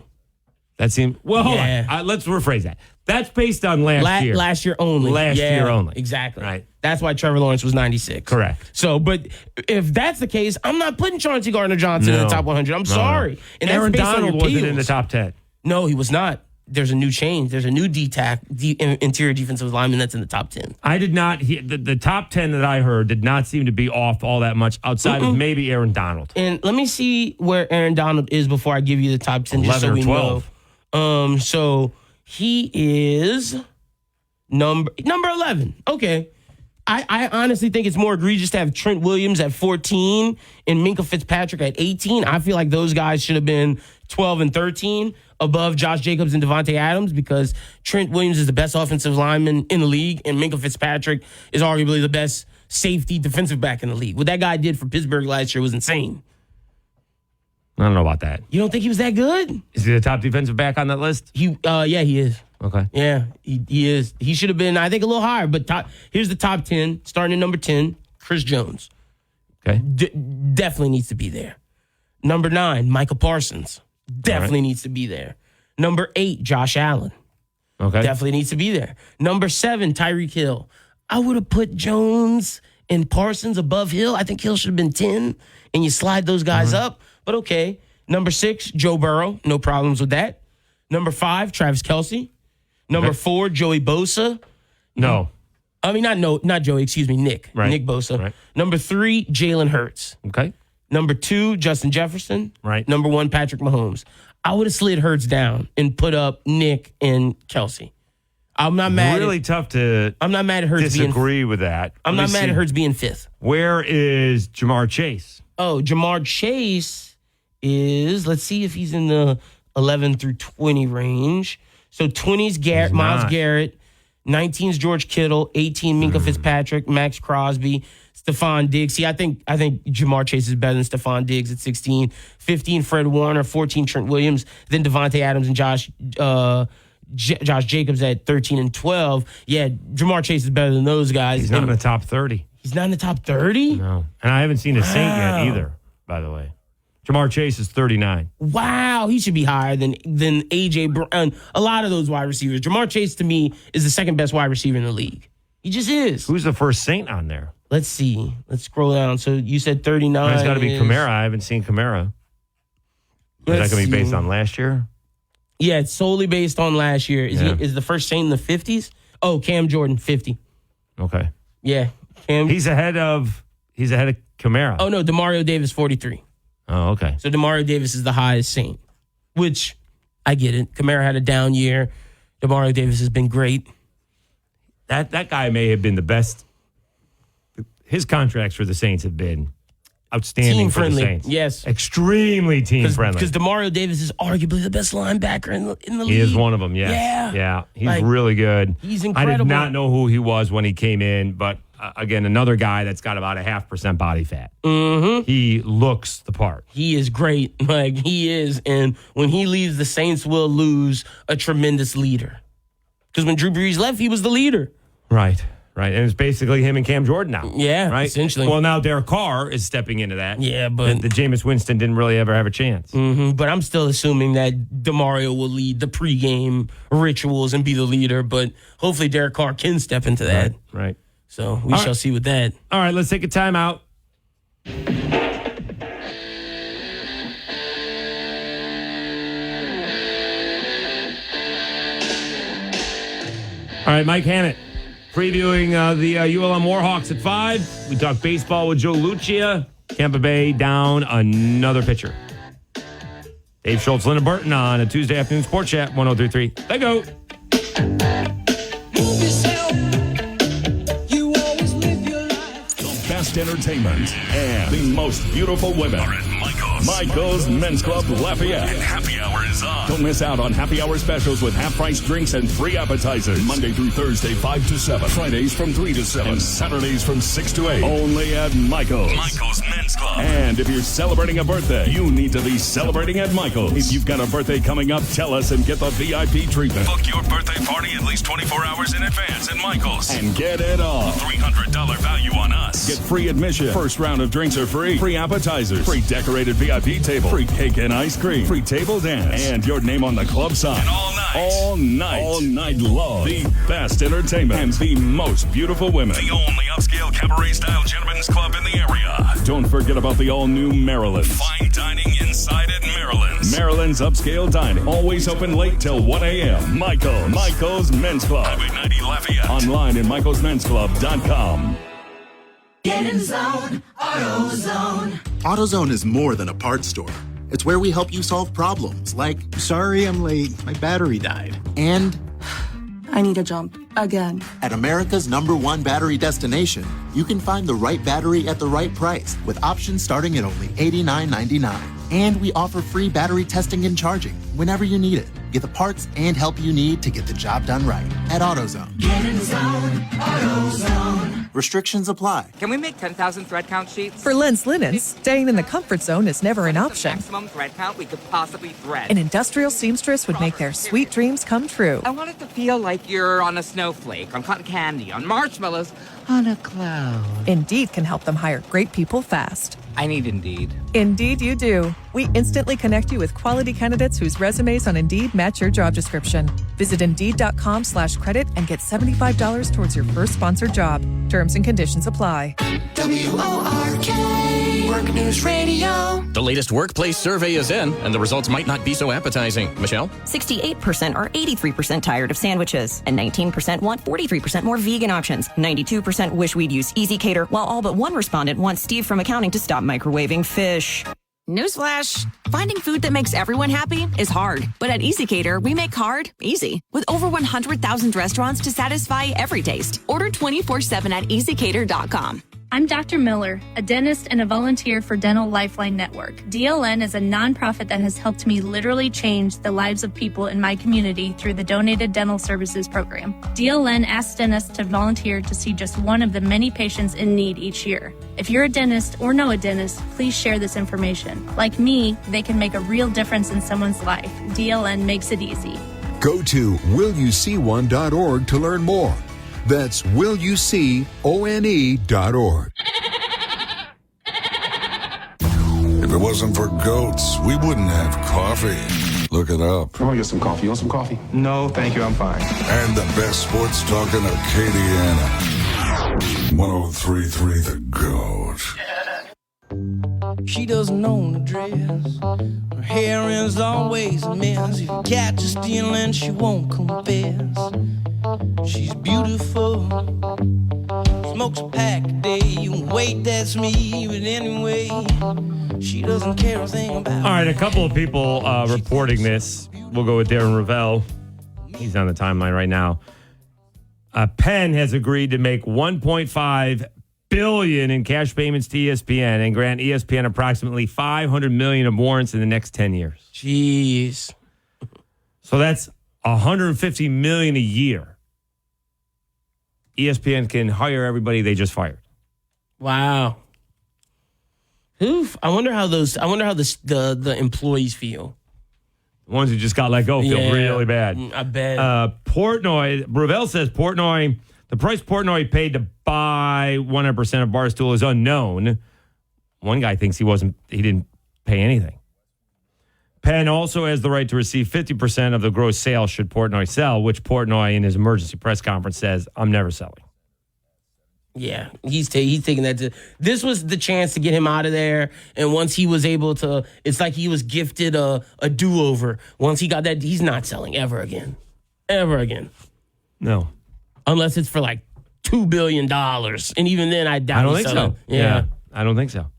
That seemed... Well, hold on. Let's rephrase that. That's based on last year. Last year only. Last year only. Exactly. Right. That's why Trevor Lawrence was 96. Correct. So, but if that's the case, I'm not putting Chauncey Gardner-Johnson in the top 100. I'm sorry. And Aaron that's based on Donald your wasn't in the peels. top 10. No, he was not. There's a new change. There's a new interior defensive lineman that's in the top 10. I did not... The top 10 that I heard did not seem to be off all that much outside of maybe Aaron Donald. And let me see where Aaron Donald is before I give you the top 10, just so we 12. know. So he is number 11. Okay. I honestly think it's more egregious to have Trent Williams at 14 and Minkah Fitzpatrick at 18. I feel like those guys should have been 12 and 13 above Josh Jacobs and Devontae Adams, because Trent Williams is the best offensive lineman in the league and Minkah Fitzpatrick is arguably the best safety defensive back in the league. What that guy did for Pittsburgh last year was insane. I don't know about that. You don't think he was that good? Is he the top defensive back on that list? Yeah, he is. Okay. Yeah, he is. He should have been, I think, a little higher. But here's the top 10. Starting at number 10, Chris Jones. Okay. Definitely needs to be there. Number 9, Micah Parsons. Definitely needs to be there. Number 8, Josh Allen. Okay. Definitely needs to be there. Number 7, Tyreek Hill. I would have put Jones and Parsons above Hill. I think Hill should have been 10, and you slide those guys up. But okay. Number 6, Joe Burrow. No problems with that. Number 5, Travis Kelce. Number 4, Joey Bosa. No. I mean, not Joey, excuse me, Nick. Right. Nick Bosa. Right. Number 3, Jalen Hurts. Okay. Number 2, Justin Jefferson. Right. Number 1, Patrick Mahomes. I would have slid Hurts down and put up Nick and Kelce. I'm not mad. Really tough to. I'm not mad at Hurts disagree with that. I'm not mad at Hurts being 5th. Where is Jamar Chase? Oh, Jamar Chase is. Let's see if he's in the 11 through 20 range. So 20's Garrett, Myles Garrett. 19's George Kittle. 18 Minkah Fitzpatrick, Max Crosby, Stephon Diggs. See, I think Jamar Chase is better than Stephon Diggs at 16. 15 Fred Warner. 14 Trent Williams. Then Devontae Adams and Josh Jacobs at 13 and 12. Yeah, Jamar Chase is better than those guys. He's not in the top 30. He's not in the top 30? No. And I haven't seen a Saint yet either, by the way. Jamar Chase is 39. Wow, he should be higher than A.J. Brown. A lot of those wide receivers. Jamar Chase, to me, is the second best wide receiver in the league. He just is. Who's the first Saint on there? Let's see. Let's scroll down. So you said 39. It's got to be Kamara. I haven't seen Kamara. Is that going to be based on last year? Yeah, it's solely based on last year. Is the first Saint in the 50s? Oh, Cam Jordan, 50. Okay. Yeah. Cam. He's ahead of Kamara. Oh, no, Demario Davis, 43. Oh, okay. So Demario Davis is the highest Saint, which I get it. Kamara had a down year. Demario Davis has been great. That guy may have been the best. His contracts for the Saints have been outstanding Team for the friendly. Saints. Yes. Extremely team friendly. Because Demario Davis is arguably the best linebacker in the league. He is one of them, yes. Yeah. He's really good. He's incredible. I did not know who he was when he came in, but again, another guy that's got about a 0.5% body fat. Mm-hmm. He looks the part. He is great. Like, he is. And when he leaves, the Saints will lose a tremendous leader. Because when Drew Brees left, he was the leader. Right. And it's basically him and Cam Jordan now. Yeah, right? essentially. Well, now Derek Carr is stepping into that. Yeah, but the Jameis Winston didn't really ever have a chance. Mm-hmm, but I'm still assuming that DeMario will lead the pregame rituals and be the leader. But hopefully Derek Carr can step into that. Right. So we shall see with that. All right, let's take a timeout. All right, Mike Hammett previewing the ULM Warhawks at 5. We talk baseball with Joe Lucia. Tampa Bay down another pitcher. Dave Schultz, Linda Burton on a Tuesday afternoon Sports Chat, 103.3. They go. The best entertainment and the most beautiful women are at Michael's Men's Club Lafayette. And happy hour is on. Don't miss out on happy hour specials with half-price drinks and free appetizers. Monday through Thursday, 5 to 7. Fridays from 3 to 7. And Saturdays from 6 to 8. Only at Michael's. Michael's Men's Club. And if you're celebrating a birthday, you need to be celebrating at Michael's. If you've got a birthday coming up, tell us and get the VIP treatment. Book your birthday party at least 24 hours in advance at Michael's. And get it all. $300 value on us. Get free admission. First round of drinks are free. Free appetizers. Free decorated VIP table. Free cake and ice cream. Free table dance. And your name on the club sign. And all night. All night. All night long. The best entertainment. And the most beautiful women. The only upscale cabaret-style gentlemen's club in the area. Don't forget about the all-new Maryland's. Fine dining inside at Maryland's. Maryland's upscale dining. Always open late till 1 a.m. Michael's Men's Club. Highway 90 Lafayette. Online at michaelsmensclub.com. Get in the zone, AutoZone. AutoZone is more than a parts store. It's where we help you solve problems like, sorry I'm late, my battery died. And I need a jump again. At America's #1 battery destination, you can find the right battery at the right price with options starting at only $89.99. And we offer free battery testing and charging whenever you need it. Get the parts and help you need to get the job done right at AutoZone. Get in the zone, AutoZone. Restrictions apply. Can we make 10,000 thread count sheets? For Lens Linens, staying in the comfort zone is never an option. Maximum thread count we could possibly thread. An industrial seamstress would make their sweet dreams come true. I want it to feel like you're on a snowflake, on cotton candy, on marshmallows, on a cloud. Indeed can help them hire great people fast. I need Indeed. Indeed you do. We instantly connect you with quality candidates whose resumes on Indeed match your job description. Visit Indeed.com/credit and get $75 towards your first sponsored job. Terms and conditions apply. WORK Work News Radio. The latest workplace survey is in, and the results might not be so appetizing. Michelle? 68% are 83% tired of sandwiches, and 19% want 43% more vegan options. 92% wish we'd use Easy Cater, while all but one respondent wants Steve from accounting to stop microwaving fish. Newsflash, finding food that makes everyone happy is hard. But at Easy Cater, we make hard easy. With over 100,000 restaurants to satisfy every taste. Order 24/7 at easycater.com. I'm Dr. Miller, a dentist and a volunteer for Dental Lifeline Network. DLN is a nonprofit that has helped me literally change the lives of people in my community through the Donated Dental Services Program. DLN asks dentists to volunteer to see just one of the many patients in need each year. If you're a dentist or know a dentist, please share this information. Like me, they can make a real difference in someone's life. DLN makes it easy. Go to willyouseeone.org to learn more. That's willyouseeone.org. If it wasn't for goats, we wouldn't have coffee. Look it up. I want to get some coffee. You want some coffee? No, thank you. I'm fine. And the best sports talk in Acadiana. 103.3 The Goat. She doesn't own a dress. Her hair is always a mess. If you catch her stealing, she won't confess. She's beautiful. Smokes a pack a day. You can wait, that's me. But anyway, she doesn't care a thing about. All right, a couple of people reporting this. We'll go with Darren Ravel. He's on the timeline right now. Penn has agreed to make $1.5 billion in cash payments to ESPN and grant ESPN approximately $500 million of warrants in the next 10 years. Jeez. So that's $150 million a year. ESPN can hire everybody they just fired. Wow. Oof. I wonder how the employees feel. The ones who just got let go feel really bad. I bet. Portnoy, Ravel says Portnoy, the price Portnoy paid to buy 100% of Barstool is unknown. One guy thinks he didn't pay anything. Penn also has the right to receive 50% of the gross sales should Portnoy sell, which Portnoy in his emergency press conference says, I'm never selling. Yeah, he's taking that. This was the chance to get him out of there. And once he was able to, it's like he was gifted a do-over. Once he got that, he's not selling ever again. Ever again. No. Unless it's for like $2 billion. And even then, I doubt I don't think so. Yeah, I don't think so.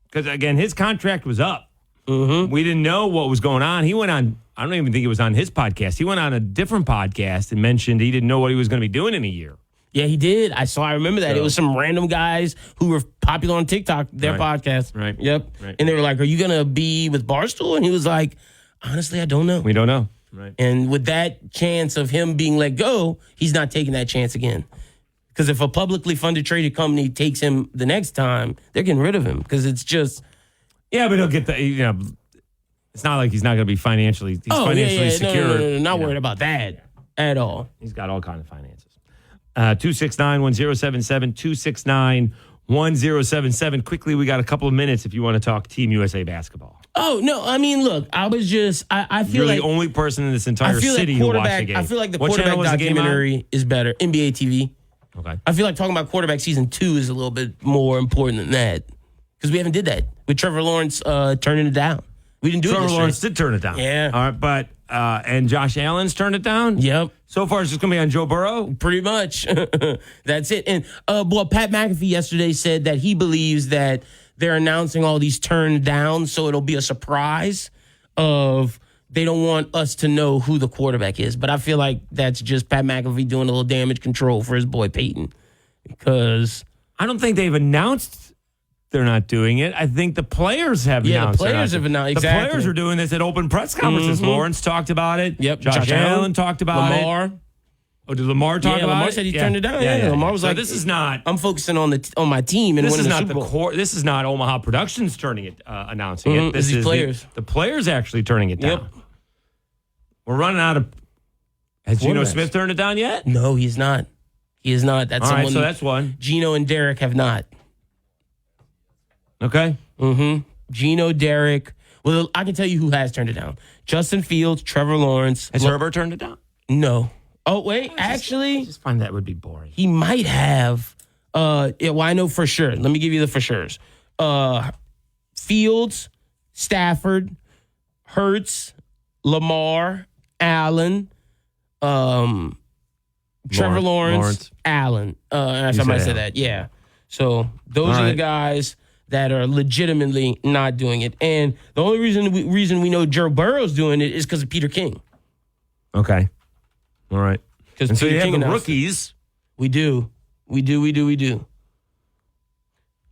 Because, again, his contract was up. Mm-hmm. We didn't know what was going on. He went on, I don't even think it was on his podcast. He went on a different podcast and mentioned he didn't know what he was going to be doing in a year. Yeah, he did. I remember that. So, it was some random guys who were popular on TikTok, their podcast. Right. Yep. Right. And they were like, are you going to be with Barstool? And he was like, honestly, I don't know. We don't know. Right. And with that chance of him being let go, he's not taking that chance again. Because if a publicly funded traded company takes him the next time, they're getting rid of him. Because it's just... Yeah, but he'll get the, it's not like he's not going to be financially, secure. No, not worried about that at all. He's got all kinds of finances. 269-1077, 269-1077. Quickly, we got a couple of minutes if you want to talk Team USA basketball. Oh, no, I mean, look, I was just, I feel You're like... the only person in this entire city who watched the game. I feel like the quarterback documentary is better. NBA TV. Okay. I feel like talking about quarterback season 2 is a little bit more important than that. Because we haven't did that with Trevor Lawrence turning it down. We didn't do Trevor it. Trevor Lawrence did turn it down. Yeah. All right, but and Josh Allen's turned it down. Yep. So far, it's just going to be on Joe Burrow. Pretty much. That's it. And Pat McAfee yesterday said that he believes that they're announcing all these turned down, so it'll be a surprise of they don't want us to know who the quarterback is. But I feel like that's just Pat McAfee doing a little damage control for his boy Peyton, because I don't think they've announced they're not doing it. I think the players have announced. Yeah, the players have announced. Exactly. The players are doing this at open press conferences. Mm-hmm. Lawrence talked about it. Yep. Josh Allen talked about Lamar. it. Oh, did Lamar talk about it? Lamar said he turned it down. Yeah. Lamar was like, this is not. I'm focusing on my team and winning the Super Bowl. This is not Omaha Productions turning it, announcing it. This is players. The players actually turning it down. Yep. We're running out of. Has Geno Smith turned it down yet? No, he's not. He is not. That's all right, someone. so that's one. Gino and Derek have not. Okay. Gino, Derek. Well, I can tell you who has turned it down. Justin Fields, Trevor Lawrence. Has Herbert turned it down? No. Oh, wait. Actually. I just find that would be boring. He might have. Well, I know for sure. Let me give you the for sures. Fields, Stafford, Hurts, Lamar, Allen, Trevor Lawrence, Allen. And somebody said that. Yeah. So those are the guys that are legitimately not doing it. And the only reason we know Joe Burrow's doing it is because of Peter King. Okay. All right. Because so you have the rookies. We do.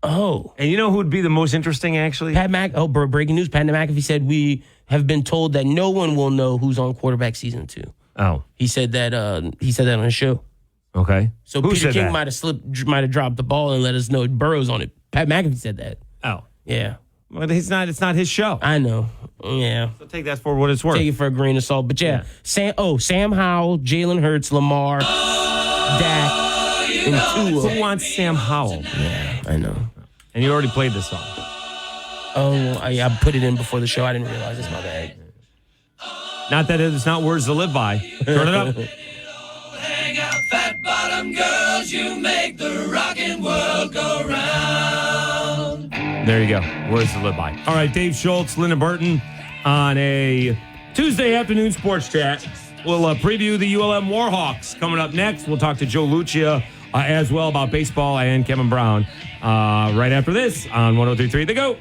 Oh. And you know who would be the most interesting, actually? Breaking news. Pat McAfee said we have been told that no one will know who's on quarterback season 2. Oh. He said that on his show. Okay. So who Peter King might have dropped the ball and let us know Burrow's on it. Pat McAfee said that. Oh. Yeah. Well, it's not his show. I know. Yeah. So take that for what it's worth. Take it for a grain of salt. But yeah. Sam Howell, Jalen Hurts, Lamar, Dak, and Tua. Who wants Sam Howell? Yeah, I know. And you already played this song. Oh, I put it in before the show. I didn't realize it's my bag. Not that it's not words to live by. Turn it up. Hang out, fat bottom girls, you make the rockin' world go round. There you go. Words to live by. All right, Dave Schultz, Lyndon Burton on a Tuesday afternoon sports chat. We'll preview the ULM Warhawks coming up next. We'll talk to Joe Lucia as well about baseball and Kevin Brown right after this on 103.3 The GOAT.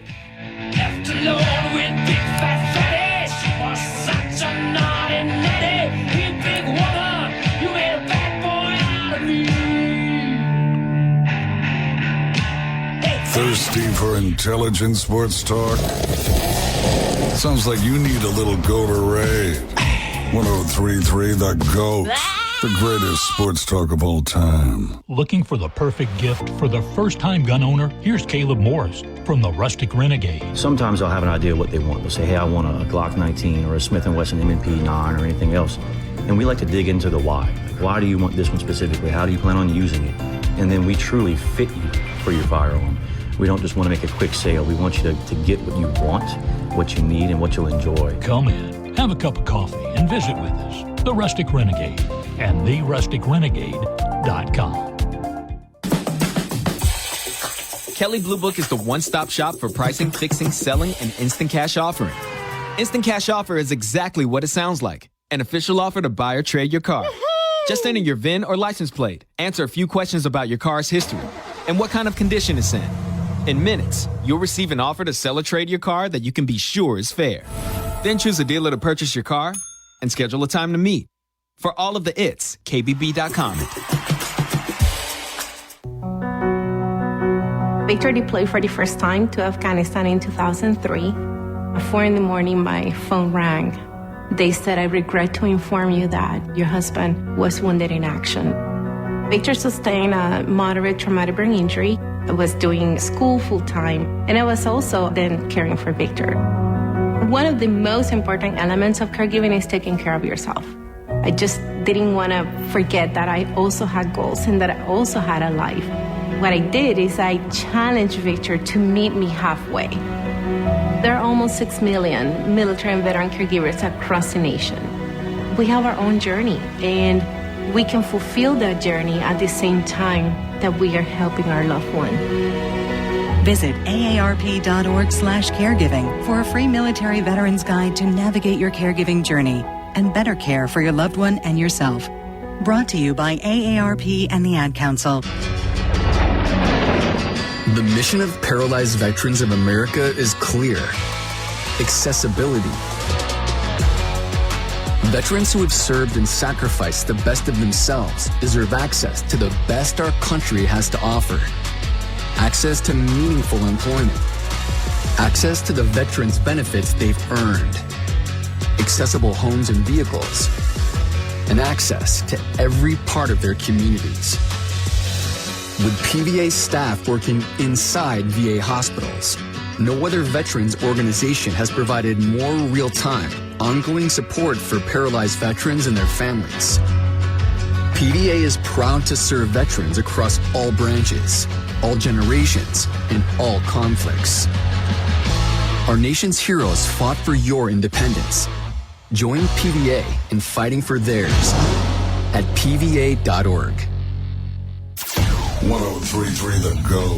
Left alone with big fat fatty. She was such a naughty natty. You big woman, you made a bad boy out of me. Thirsty for intelligent sports talk? Sounds like you need a little Gatorade. 103.3 The GOAT. The greatest sports talk of all time. Looking for the perfect gift for the first-time gun owner? Here's Caleb Morris from the Rustic Renegade. Sometimes I'll have an idea what they want. They'll say, hey, I want a Glock 19 or a Smith & Wesson M&P 9 or anything else. And we like to dig into the why. Like, why do you want this one specifically? How do you plan on using it? And then we truly fit you for your firearm. We don't just want to make a quick sale. We want you to get what you want, what you need, and what you'll enjoy. Come in, have a cup of coffee, and visit with us. The Rustic Renegade and therusticrenegade.com. Kelley Blue Book is the one-stop shop for pricing, fixing, selling, and instant cash offering. Instant Cash Offer is exactly what it sounds like. An official offer to buy or trade your car. Just enter your VIN or license plate, answer a few questions about your car's history, and what kind of condition it's in. In minutes, you'll receive an offer to sell or trade your car that you can be sure is fair. Then choose a dealer to purchase your car and schedule a time to meet. For all of the its, KBB.com. Victor deployed for the first time to Afghanistan in 2003. At 4 a.m, my phone rang. They said, I regret to inform you that your husband was wounded in action. Victor sustained a moderate traumatic brain injury. I was doing school full-time, and I was also then caring for Victor. One of the most important elements of caregiving is taking care of yourself. I just didn't want to forget that I also had goals and that I also had a life. What I did is I challenged Victor to meet me halfway. There are almost 6 million military and veteran caregivers across the nation. We have our own journey, and we can fulfill that journey at the same time that we are helping our loved one. Visit aarp.org/caregiving for a free military veterans guide to navigate your caregiving journey and better care for your loved one and yourself. Brought to you by AARP and the Ad Council. The mission of Paralyzed Veterans of America is clear: accessibility. Veterans who have served and sacrificed the best of themselves deserve access to the best our country has to offer. Access to meaningful employment. Access to the veterans' benefits they've earned. Accessible homes and vehicles. And access to every part of their communities. With PVA staff working inside VA hospitals, no other veterans organization has provided more real-time, ongoing support for paralyzed veterans and their families. PVA is proud to serve veterans across all branches, all generations, and all conflicts. Our nation's heroes fought for your independence. Join PVA in fighting for theirs at pva.org. 1033 The GOAT.